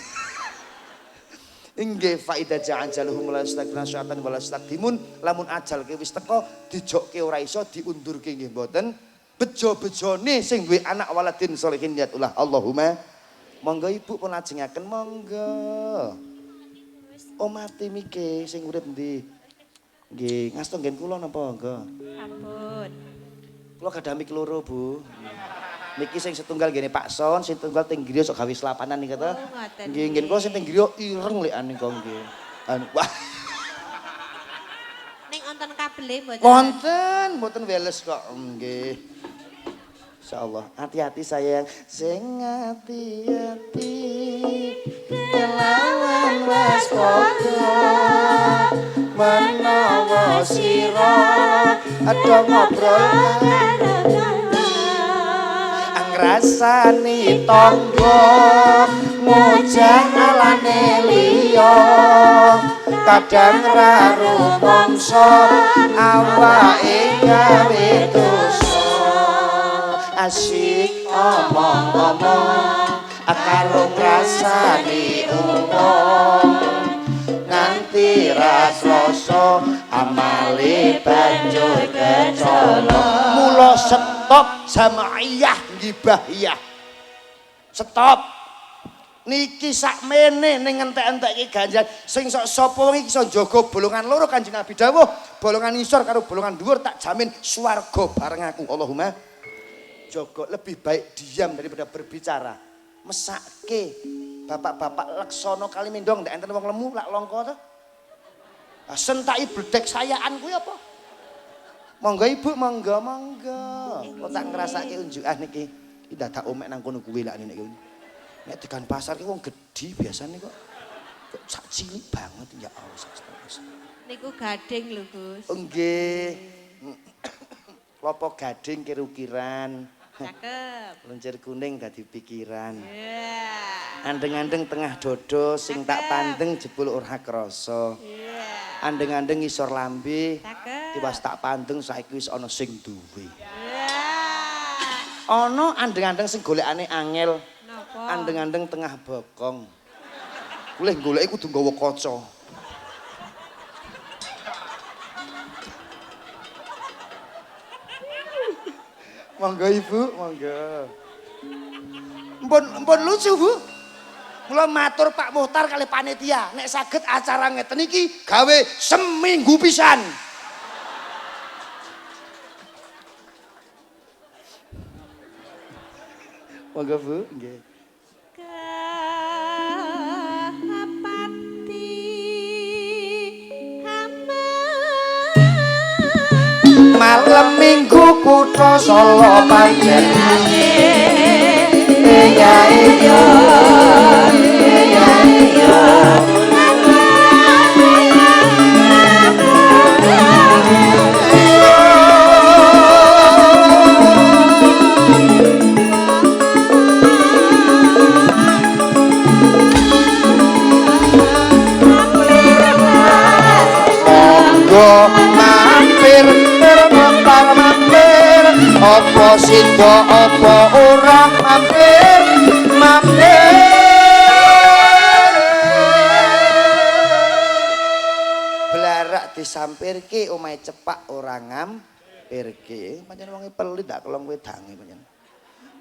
Inggih faida ja'ajaluhum la yastaqna syaitan wala yastaqdimun lamun ajal ke wis teko dijokke ora iso diundurke nggih mboten. Bejo-bejone sing duwe anak waladin sholihin yatullah Allahumma monggo Ibu pun lajengaken monggo. Mati mike sing urip ndi? Nggih, ngasta nggen kula napa monggo? Ampun. Kula gadah mik loro, Bu. Niki sing setunggal ngene Pak Son, sing tunggal teng griya sok gawe selapanan niki to. Nggih, nggen kula sing teng griya ireng lekane kok nggih. Wah. Ning wonten kabele mboten? Wonten, mboten weles kok. Nggih. Insyaallah hati-hati sayang sing hati-hati kelawan waspada menawa sira ada ngobrol angrasani tangga mujah alane liya kadang ra rumangsa awake gawe dosa asyik omong-omong karo ngrasani umum nganti rasa amale banjur kecolong mula stop jamaiyah ngibahiyah stop niki sakmene ning entek-entekke ganjaran sing sok sapa wong iki iso njaga bolongan loro Kanjeng Nabi dawuh bolongan isor karo bolongan dhuwur tak jamin swarga bareng aku Allahumma Jogo lebih baik diam daripada berbicara. Mesake bapak-bapak Laksono Kalimendong ndak enten wong lemu lak longko to. Sentaki bledek sayaan kuwi apa? Monggo Ibu, monggo. Kok tak ngrasake unjukan niki. Iki dadak omek nang kono kuwi lak niki. Nek tekan pasar ki wong gedhi biasane kok sak cilik banget ya Allah. Niku gading lho Gus. Nggih. Klopo gading kirukiran. Cakep. Lencir kuning dadi pikiran. Yeah. Andeng-andeng tengah dodo sing tak pandeng jebul ora krasa. Yeah. Andeng-andeng ngisor lambe. Cakep. Tiwas tak pandeng saiki wis ana sing duwe. Yeah. Ana andeng-andeng sing golekane angel. Napa? Andeng-andeng tengah bokong. Kulih goleki kudu nggawa kaca. Monggo Ibu, monggo. Mpun lucu Bu. Kula matur Pak Muhtar kali panitia, nek saged acara ngeten iki gawe seminggu pisan. Monggo Bu, nggih. Malam minggu kutha Solo pancen iya iya iya iya mampir termentar mampir apa sida apa ora mampir blarak disampirke omahe cepak ora ngampirke pancen wong pelit tak kelong wedange pancen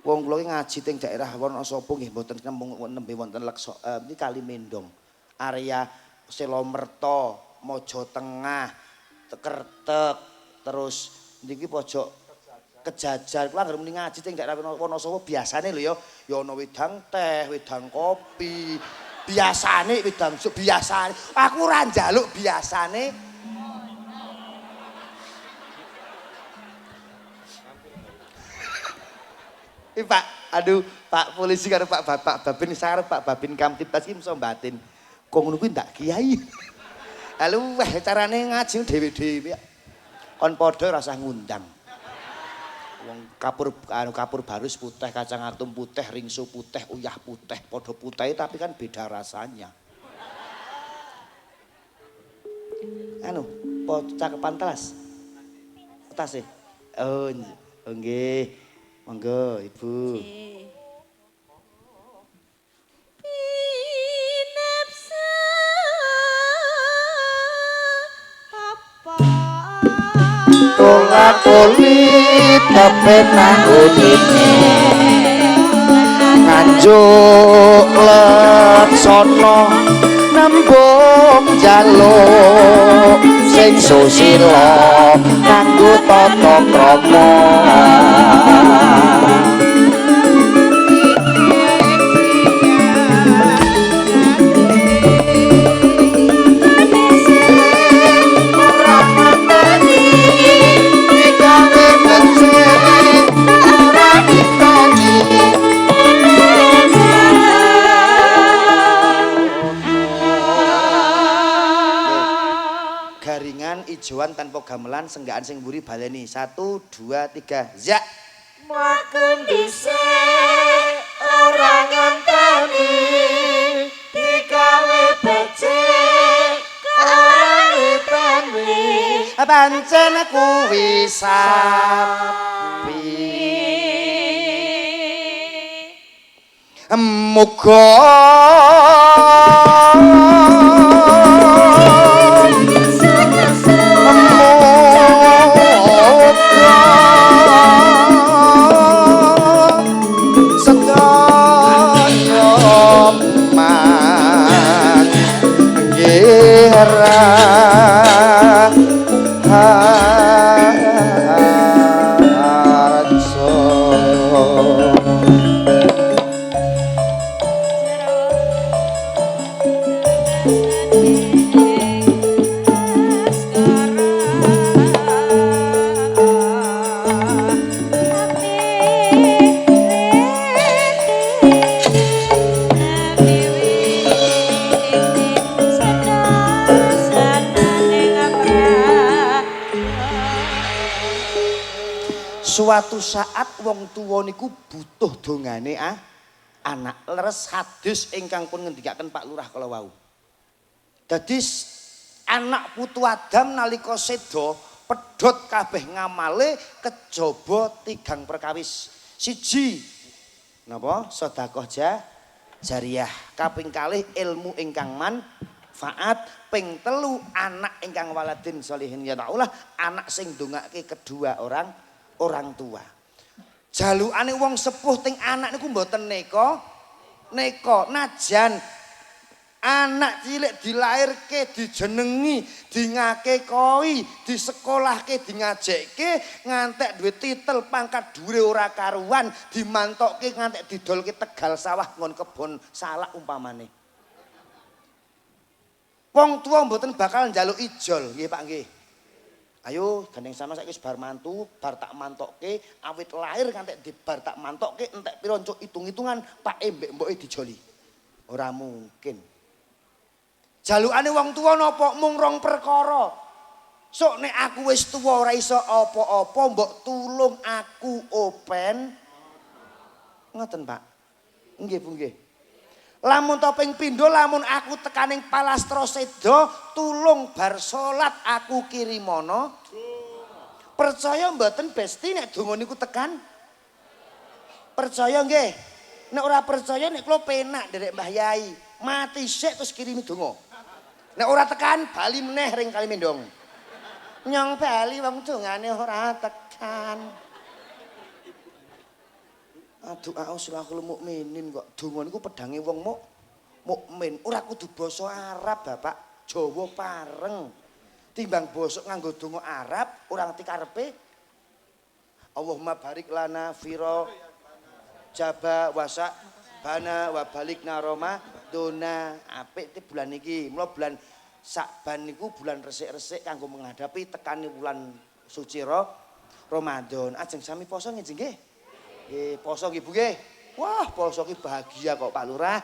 wong kula ngaji teng daerah Wonosobo nggih mboten nembe wonten Lekso iki Kali Mendong area Selomerto Mojo Tengah, Kertek, terus niki pojok Kejajar. Kuwi anggere muni ngaji teng daerah Wonosobo biasane lho ya ana wedang teh, wedang kopi. Biasane wedang biasane. Aku ora njaluk biasane. Pak, aduh, Pak polisi karo Pak Babin sarep Pak Babin Kamtibnas iki iso batin. Kok ngono kuwi ndak kiai. Lalu wah carane ngaji dhewe-dhewe. Kon padha rasah ngundang. Wong kapur barus putih, kacang atum putih, ringso putih, uyah putih, padha putih tapi kan beda rasanya. Anu, cakepan telas. Tas e. Oh, nggih. Monggo, Ibu. Tolak kulit kepenang udine nganjuk leksono nembung jaluk sing susila kanggo tata krama ijoan tanpa gamelan senggaan sing mburi baleni 1 2 3 zak makan dhisik ora ngenteni digawe becik ora ngenteni pancen kuwi sapi muga suatu saat wong tuwa niku butuh dongane anak leres hadis ingkang pun ngendikaken Pak Lurah kala wau. Dadi anak putu Adam nalika seda pedhot kabeh ngamale kejaba 3 perkawis. Siji napa? Sedekah jariyah. Kaping kalih ilmu ingkang manfaat. Ping 3 anak ingkang waladin sholihin ya Allah, anak sing ndongake kedua orang tua. Jalukane wong sepuh ting anak niku mboten neka Neko najan anak cilik dilairke, dijenengi, dingakekoi, disekolahke, dingajekke ngantek duwe titel pangkat dhuwure ora karuan, dimantokke ngantek didolke Tegal Sawah ngon kebon salak umpamane. Wong tua mboten bakal njaluk ijol, nggih Pak nggih. Ayo gandeng sama saiki wis bar mantu, bar tak mantokke, awit lahir ngantek di bar tak mantokke entek pira cuk hitung-hitungan Pak mbek mboke dijoli. Ora mungkin. Jalukane wong tua napa mung rong perkara. Sok nek aku wis tuwa ora iso apa-apa mbok tulung aku open. Ngoten Pak. Nggih Bu nggih. Lamun topeng pindho lamun aku tekaning palastra seda tulung bar salat aku kirimono. Percaya mboten Besti nek donga niku tekan? Percaya nggih. Nek ora percaya nek kula penak nderek Mbah Yai, mati sik terus kirimi donga. Nek ora tekan bali meneh ring Kalimendong. Nyong bali wong dongane ora tekan. Aduh auzubillahi mukminin kok donga niku pedange wong mukmin. Ora kudu basa Arab, Bapak. Jawa pareng. Timbang basa nganggo donga Arab ora ngerti karepe. Allahumma barik lana fira jaba wasa bana wa balikna roma dona apik te bulan iki. Mula bulan Sakban niku bulan resik-resik kanggo menghadapi tekani bulan suci Ramadan. Ajeng sami poso nggih nggih. Poso nggih Bu nggih. Wah, poso ki bahagia kok Pak Lurah.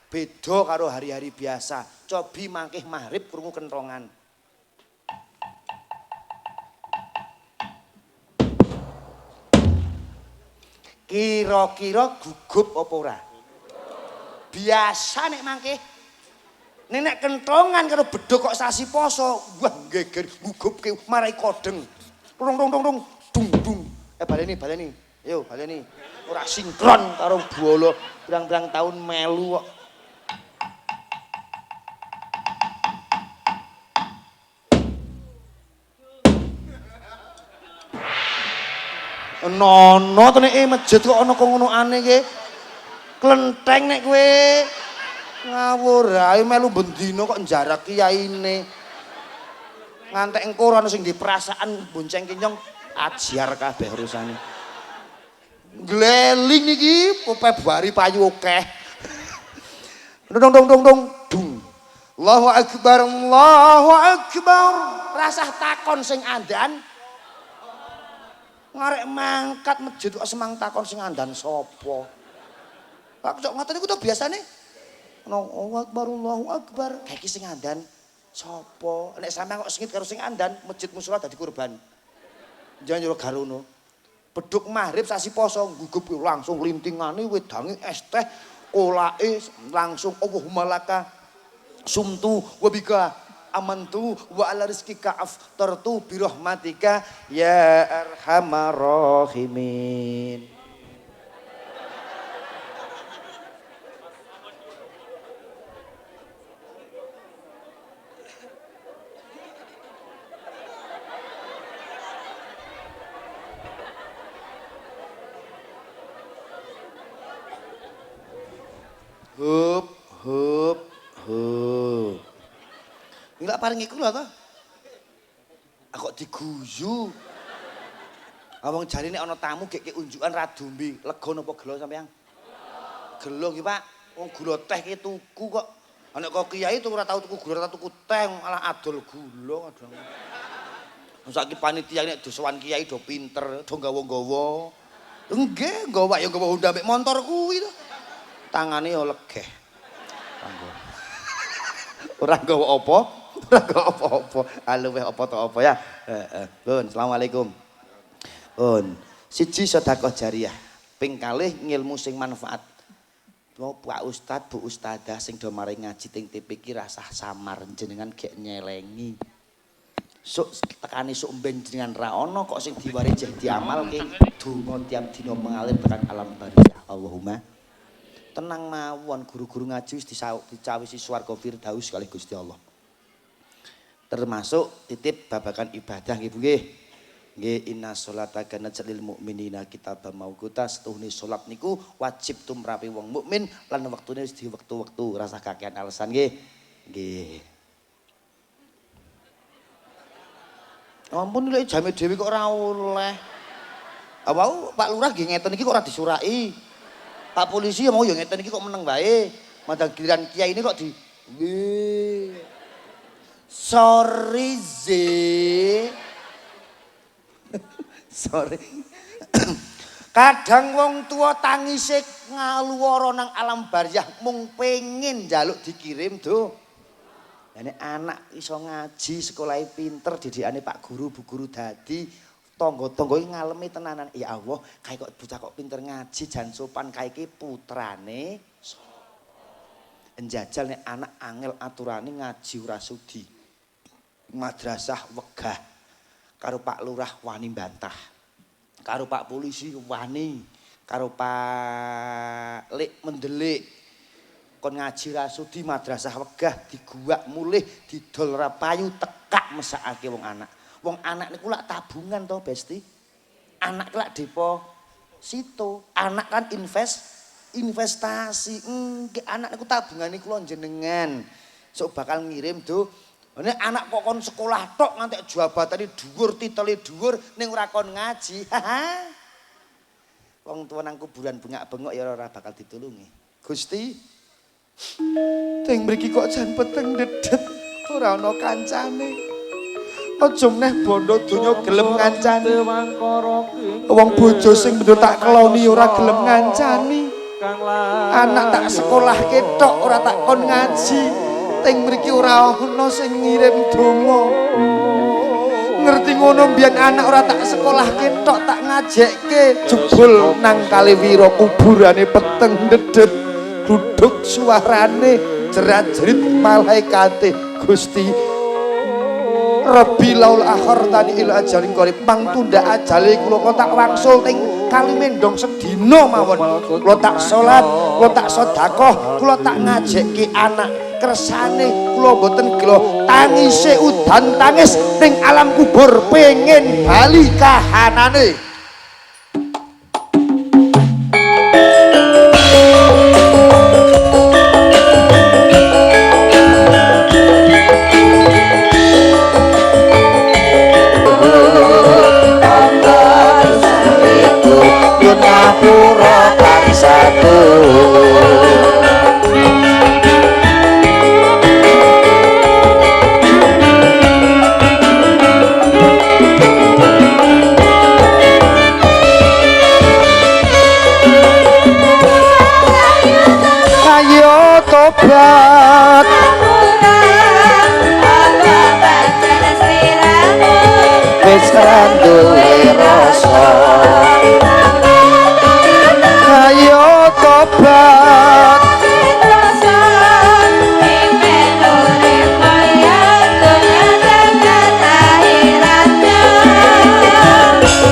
Beda karo hari-hari biasa. Cobi mangkih maghrib krungu kentongan. Kira-kira gugup apa ora? Biasa nek mangkih. Nek kentongan karo bedhog kok sasi poso, wah geger gugupke marai kodeng. Rong dung. Baleni. Yo baleni. Ora sinkron karo bolo pirang-pirang tahun melu kok. Nono to nek masjid kok ana kok ngono aneh ki. Klenteng nek kowe ngawur ae melu bendina kok njarak kiyaine. Ngantek engko ora ono sing di perasaan bonceng kinyong ajar kabeh urusane. Gleling niki Februari payu akeh. Dong. Dung. Allahu akbar. Rasah takon sing andan. Ngarek mangkat masjid kok semang takon sing andan sapa? Lah kok ngoten niku to biasane. Allahu akbar. Kayak iki sing andan sapa? Nek sampean kok sengit karo sing andan, masjid musala dadi kurban. Jangan nyuruh garono. Beduk maghrib sasi poso gugup langsung lintingane wedange es teh kolake langsung Allahumma laka sumtu wa bika amantu wa ala rizqika aftartu bi rahmatika ya arhamar rahimin. Hup. Enggak paring iku lho to. Kok diguyu. Awang jari nek ana tamu gek unjukan radumbi, lega napa gelo sampean? Gelo nggih Pak. Wong gula teh ki tuku kok. Nek kok kiai tuku ora tau tuku gula, ora tuku teh, malah adol gula kadang. Saiki panitia nek dosowan kiai do pinter, do nggawa-nggawa. Nggih, nggawa ya nggawa Honda mek montor kuwi to. Tangane ya legeh. Ora nggawa apa? Ora nggawa apa-apa. Aluweh apa to apa ya. Bun, asalamualaikum. Bun, siji sedekah jariah. Ping kalih ngilmu sing manfaat. Pak Ustad, Bu Ustadzah sing do mari ngaji teng TV iki rasah samar jenengan gek nyelengi. Sok tekani sok mben jenengan ra ono kok sing diwari jeh diamalke donga tiap dina mengalir tekan alam barzah. Allahumma tenang mawon guru-guru ngaji wis dicawisi swarga firdaus kalih Gusti Allah. Termasuk titip babakan ibadah nggih Bu nggih. Nggih inna sholata kanat lil mukminina kitaban mauquta setuhune salat niku wajib tumrape wong mukmin lan wektune wis di wektu-wektu rasa kakean alasan nggih. Nggih. Ampun lek jame dhewe kok ora oleh. Awau Pak Lurah nggih ngeten iki kok ora disurai. Pak polisi ya mau ya ngeten iki kok meneng wae. Madang giliran kiai ini kok di nggih. Sorry Sorry. Kadang wong tua tangise ngaluwara nang alam barzah mung pengin njaluk dikirim do. Nek anak iso ngaji, sekolahe pinter, didikane Pak Guru, Bu Guru dadi, tangga-tangga iki ngalemi tenanan. Ya Allah, kae kok bocah kok pinter ngaji jan sopan kae iki putrane sapa? Njajal nek anak angel aturane ngaji ora sudi. Madrasah wegah. Karo Pak Lurah wani bantah, karo Pak Polisi wani, karo Pak Lek mendelik, kon ngaji rasudi madrasah wegah diguak mulih didol ra payu tekak mesakake wong anak niku lak tabungan to Besti, anak lak deposito, anak kan investasi, anak niku tabungane kula jenengan, sok bakal ngirim do. Nek anak kok kon sekolah tok nganti jabatane dhuwur, titele dhuwur ning ora kon ngaji. Wong tuwa nang kuburan bengak-bengok ya ora bakal ditulungi. Gusti, teng mriki kok jan peteng dedet ora ana kancane. Aja meneh bondo donya gelem ngancani. Wong bojo sing bener tak keloni ora gelem ngancani. Anak tak sekolah ketok ora tak kon ngaji. Teng mriki ora ana sing ngirim donga. Ngerti ngono mbiyen anak ora tak sekolah ketok tak ngajekke jebul nang Kaliwira kuburane peteng dedet duduk suarane jerat-jerit malaikate Gusti Rabbi laul akhir tani il ajalin qarib mangtunda ajale kula kok tak wangsul teng Kalimendong sedina mawon kula tak salat kula tak sedekah kula tak ngajekke anak kersane kula mboten gelo tangise udan tangis ning alam kubur pengen bali kahanane. Pura bangsaku ayo tobat wis duwe rasa ayo tobat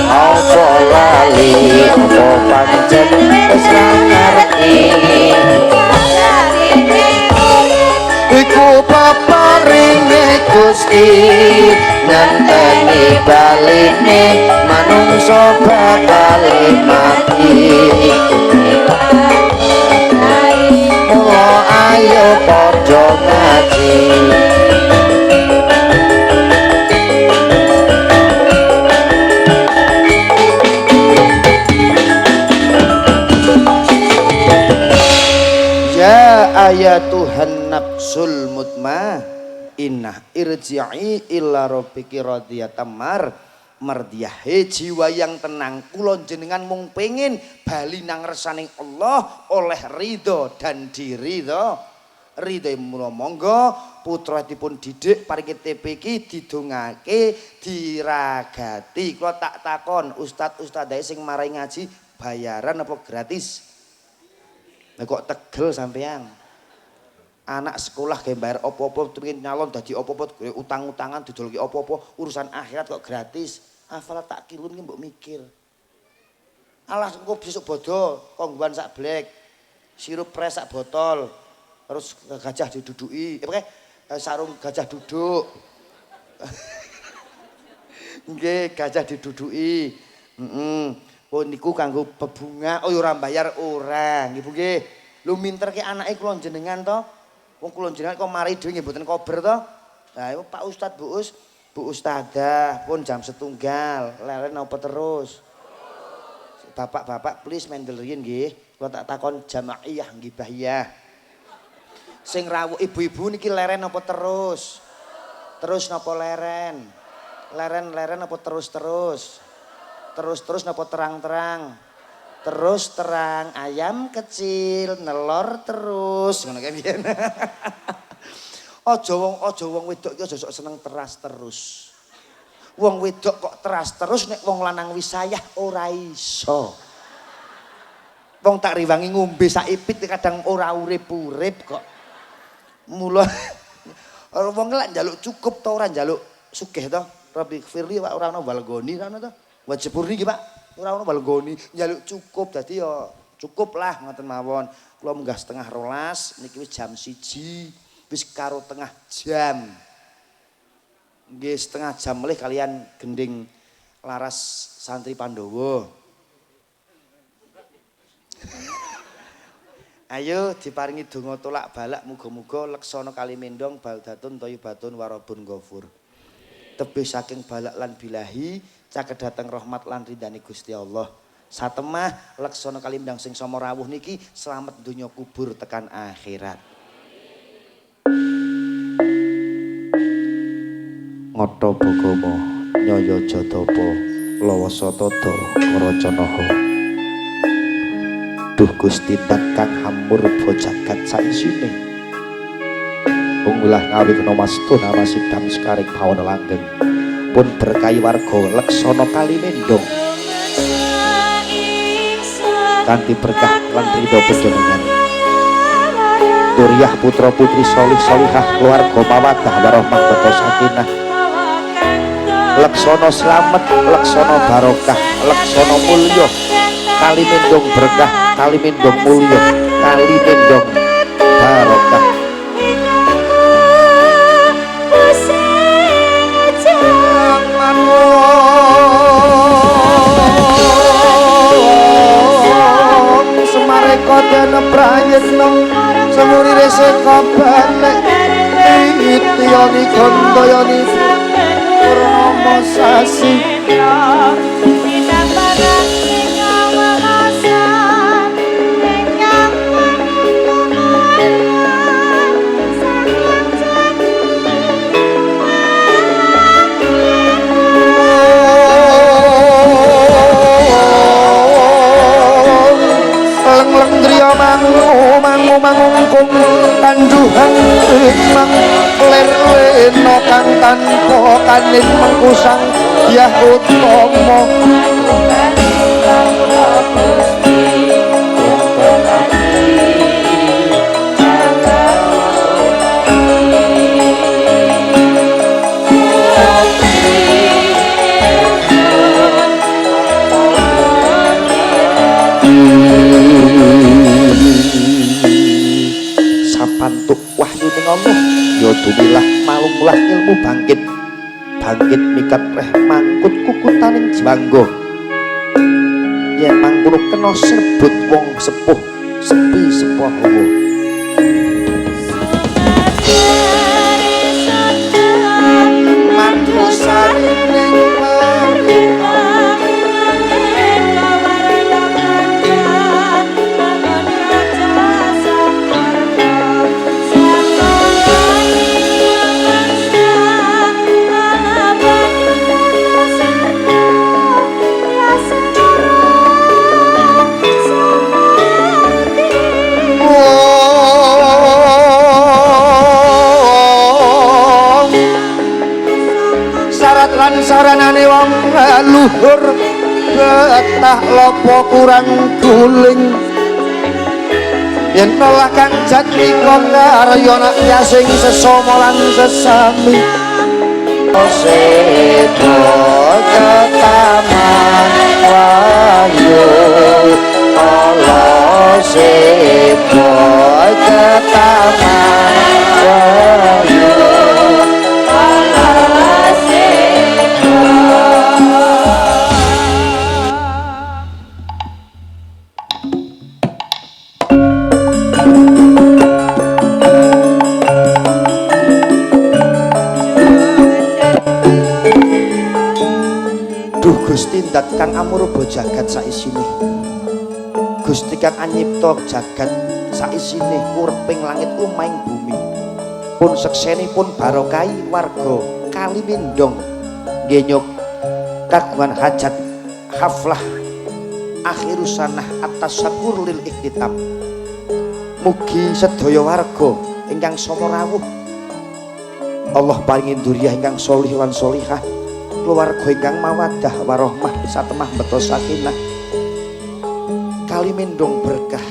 apa lali apa pancen wis ngerti iku paparinge Gusti ngenteni baline manungsa bakal mati. Mula ayo padha ngaji. Ya ayatuhan nafsul mutmainnah irji'i illa rabbiki radiyatan mardiyah. Jiwa yang tenang kula jenengan mung pengin bali nang ngersaning Allah oleh ridho dan diridho. Ridho mula monggo putra dipun didik paringi TPK didongake diragati. Kula tak takon ustad-ustadae sing marai ngaji bayaran apa gratis? Nah kok tegel sampean? Anak sekolah ge bayar opo-opo pengen nyalon dadi opo-opo utang-utangan didolke opo-opo urusan akhirat kok gratis. Afala tak kilun ki mbok mikir. Alah engko besok bodo kongguan sak blek. Sirup pres sak botol. Terus gajah diduduki. Sarung gajah duduk. Nggih, gajah diduduki. Oh niku kanggo bebunga. Oh ora bayar ora. Nggih Bu nggih. Lho minterke anake kula jenengan to. Wong kula jenengan kok mari dhewe nggih mboten kober to. Lah iku Pak Ustad Bu Ustadzah pun jam setunggal. Leren apa terus? Bapak-bapak please mendel riyen nggih. Kula tak takon jamaiyah nggih bahiyah. Sing rawuh ibu-ibu niki leren apa terus? Terus napa leren? Leren apa terus-terus? Terus napa terang-terang? Terus terang ayam kecil nelor terus ngono kae piye. Aja wong wedok iki aja sok seneng teras terus. Wong wedok kok teras terus nek wong lanang wisayah ora iso. Wong tak riwangi ngombe sak ipit kadang ora urip-urip kok. Mula wong lek njaluk cukup to ora njaluk sugih to. Rabbi firli Pak ora ono walgoni ra ono to. Wajibur niki Pak ora ono walgoni njaluk cukup dadi ya cukup lah ngoten mawon. Kula munggah setengah 12 niki wis jam 1. Wis karo tengah jam. Nggih setengah jam melih kalian gending laras santri Pandowo. Ayo diparingi donga tolak balak muga-muga leksana kalimendong baldatun thayyibatun warabun ghafur. Tebih saking balak lan bilahi caket dateng rahmat lan ridani Gusti Allah. Satemah leksana kalimendang sing sama rawuh niki selamat donya kubur tekan akhirat. Ngotho Bogoma Nyaya Jatapa Lawasatata Karacanaha. Duh Gusti kang hamur bojagat saisine. Ungulah ngawi kena mastuna masidam sekaring pawana langgeng. Pun berkahi warga leksana kalimendong. Kanthi berkah lan ridho panjenengan. Duriah putra putri solih solihah keluarga mawaddah warahmah beto sakinah. Leksana slamet, leksana barokah, leksana mulya, kalimendong berkah, kalimendong mulya, kalimendong barokah. Semare kodana prayitna semurire seka balik ityani gandayani purnama sasi mangungkum tanduhan mang ler-leno kang tanpa kanin mengkusang yah utama pantuk wahyu ning Allah ya dumilah malunglah ilmu bangkit mikat reh mangkut kukutaning jiwangga yen mangkono kena serbut wong sepuh sepi sepuh hawa mantu sarining saranane wong luhur betah lopo kurang guling yen olah kang jati kok karyana yasing sesama lan sesami sedo ketaman wahyu Allah sedo ketaman wahyu Allah sedo Dat kang amurba jagat saisine. Gusti kang anyipta jagat saisine urping langit umahing bumi. Pun seksenipun barokai warga Kalimindong nggih nyuk kagungan hajat haflah akhirus sanah atas syakur lil iktitab. Mugi sedaya warga ingkang sama rawuh Allah paringi duriyah ingkang sholih lan sholihah, keluarga ingkang mawaddah warahmah satemah beto sakinah. Kalimindong berkah,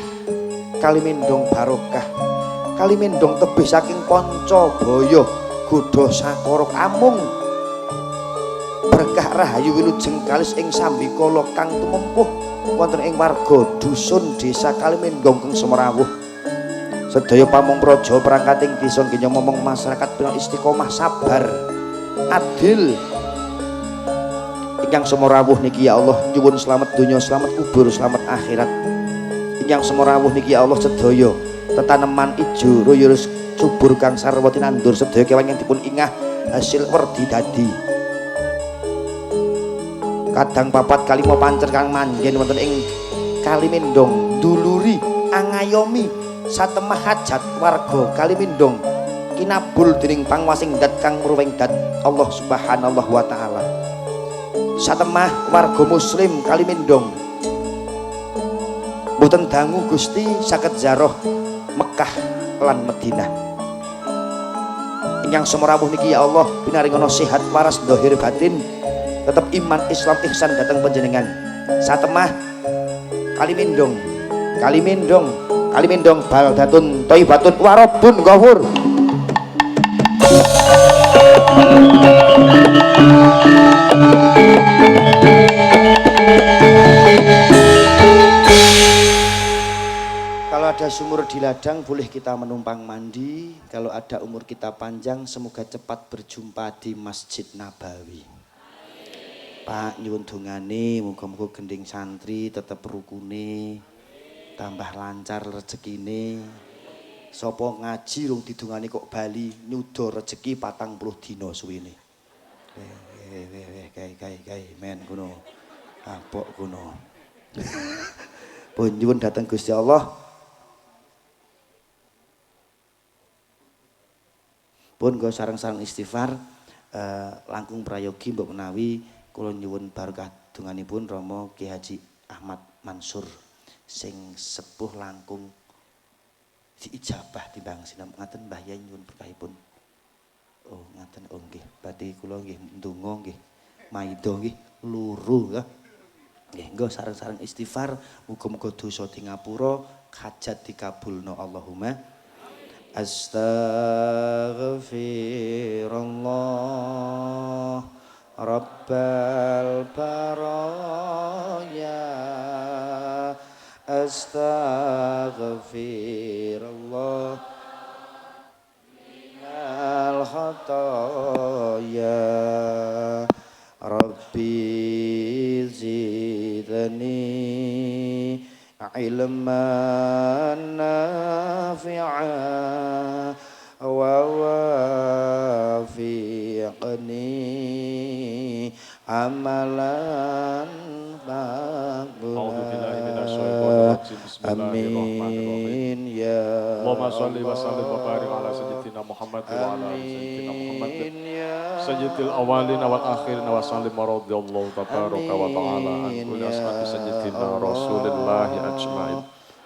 Kalimindong barokah, Kalimindong tebih saking Pancabaya Godha Sakorok amung berkah rahayu wilujeng kalis ing sambikala kang tumempuh wonten ing warga dusun desa Kalimindong kang semrawuh. Sedaya pamong praja perangkating desa nggih momong masyarakat pinang istiqomah sabar adil ingkang semrawuh niki ya Allah nyuwun slamet donya slamet kubur slamet akhirat. Ingkang semrawuh niki ya Allah sedaya tetaneman ijo royo subur kang sarwa tinandur sedaya kewan yang dipun ingah hasil werdi dadi kadang papat kalima pancer kang manggen wonten ing Kalimindong duluri angayomi satemah hajat warga Kalimindong kinabul dening pangwasing dat kang muruwing dat Allah Subhanahu wa taala. Satemah warga muslim Kalimindong mboten dangu Gusti saged ziarah Mekah lan Madinah. Ingkang semrawuh niki ya Allah pinaringana sehat waras dhahir batin tetep iman Islam ihsan dhateng panjenengan. Satemah Kalimindong Kalimindong baldatun thayyibatun wa rabbun ghafur. Kalau ada sumur di ladang boleh kita menumpang mandi. Kalau ada umur kita panjang semoga cepat berjumpa di Masjid Nabawi. Pak nyuwun dongane muga-muga gending santri tetep rukune tambah lancar rezekine. Sapa ngaji rung didongani kok bali nyuda rezeki 40 dina suwene. Kae men kuno. Apok kuno. Pun nyuwun dhateng Gusti Allah. Pun go sareng-sareng istighfar langkung prayogi mbok menawi kula nyuwun barokah donganipun Rama Ki Haji Ahmad Mansur sing sepuh langkung diijabah timbang sinam ngaten Mbah Yai nyuwun berkahipun. Oh ngaten oh nggih badhe kula nggih ndonga nggih maida nggih luru ya. Nggih nggo sareng-sareng istighfar muga-muga dosa di ngapura hajat dikabulna Allahumma. Astaghfirullah Rabbal baraya Astaghfirullah minal khataya Rabbi zidni ilman nafi'a wa wafiqni amalan maqbula amin ya Allahumma shalli wa sallim wa barik ala sayyidina Muhammad wa ala sayyidina Muhammad sayyidil awalin wal akhirin wa sallim radhiyallahu tabaraka wa ta'ala an kulli ashabi sayyidina rasulillahi ajmain.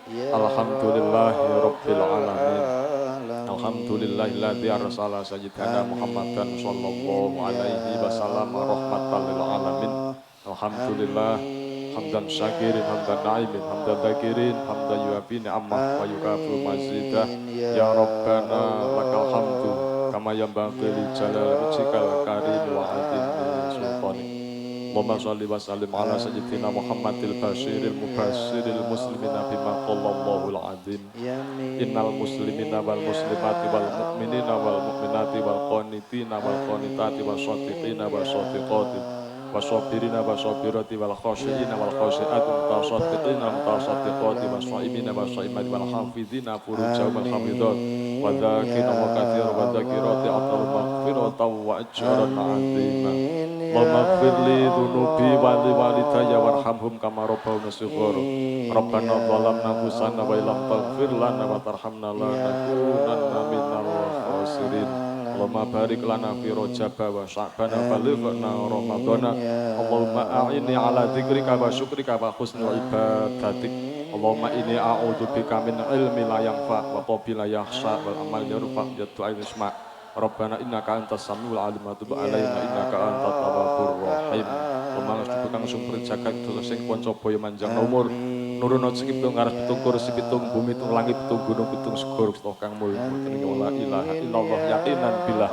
Alhamdulillahi rabbil alamin. Alhamdulillahilladzi arsala sayyidina Muhammadan sallallahu alaihi wasallam rahmatan lil alamin. Alhamdulillah hamdan syakirin hamdan naimin hamdan dzakirin hamdan yuafi ni'amah wa yukafu mazidah ya rabbana lakal hamdu kama yanbaghi li jalali wajhikal karim wa azimi sultani. Allahumma shalli wa sallim ala sayyidina Muhammadil basyiril mubasyiril muslimina bima qallallahu al-azim. Innal muslimina wal muslimati wal mu'minina wal mu'minati wal qanitina wal qanitati wal shadiqina wal shadiqati wasabirina wasabirati wal khashiina wal khashiati mutasaddiqina mutasaddiqati wasaimina wasaimati wal hafizina furujahum wal hafizat wa dzakirina wa katsira wa dzakirati atal maghfiratan wa ajran 'azima. Allahumma ighfirli dhunubi wa li walidayya warhamhum kama rabbawna shighara. Rabbana zalamna anfusana wa illam taghfir lana wa tarhamna lanakunanna minal khasirin. Allahumma barik lana fi Rajab wa Sya'ban wa balighna Ramadhana. Allahumma a'inni ala dzikrika wa syukrika wa husni ibadatik. Allahumma inni a'udzubika min ilmi la yanfa wa qalbi la yakhsha wal amal yarfa wa du'a yusma. Rabbana innaka antas samiul alim wa tub alaina innaka antat tawwabur rahim. Pemangos kang sumber jagat dosa sing kanca boyo manjang umur. Nurono sikip tung ngaras pitung kursi pitung bumi tung langit pitung gunung pitung segoro pitung kang mulya. La ilaha illallah yaqinan billah.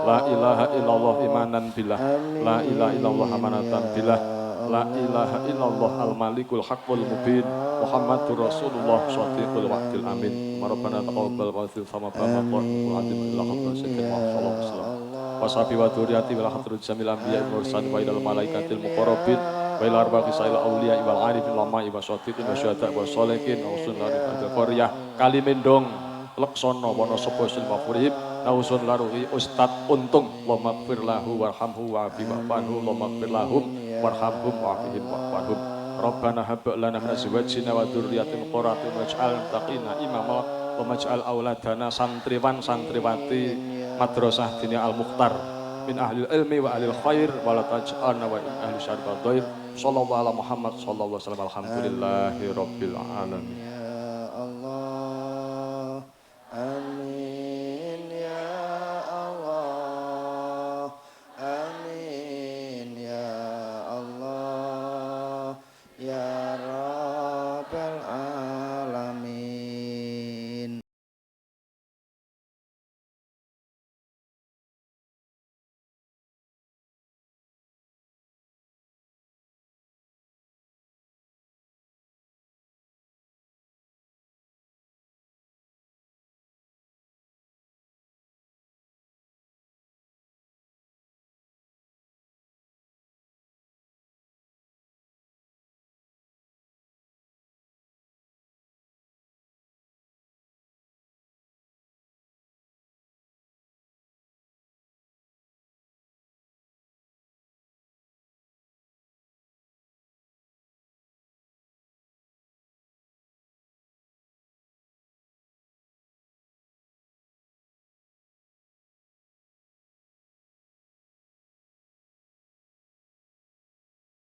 La ilaha illallah imanan billah. La ilaha illallah amanatan billah. La ilaha illallah al-malikul haqqul mubin. Muhammadur Rasulullah shadiqul wa'dil amin. Rabbana taqabbal qatil sama bama qul adim ila haqqil sayyidina Muhammad sallallahu alaihi wasallam. Wasabi wa dzurriyyati wal hadratul jamil anbiya wal mursalin wa ilal malaikatil muqarrabin wa ila arbaqi sa'il auliya wal arifin lama wa shadiqin wa syuhada wa sholihin wa usul larif al-qaryah kalimendong leksono wonosobo silmafurihim nausun laruhi Ustad Untung Allahumma gfir lahu warhamhu wa'afi wa'fanhu Allahumma gfir lahum warhamhum wa'afihim wa'fanhum Rabbana hab lana min azwajina wa dzurriyyatina qurrata waj'alna muttaqina imama wa maj'al auladana santriwan santriwati madrasah Dini Al-Mukhtar min ahli ilmi wa ahli khair wa la taj'alna wa ahli syarri wa dhair sallallahu ala Muhammad sallallahu alaihi wasallam alhamdulillahi rabbil alamin.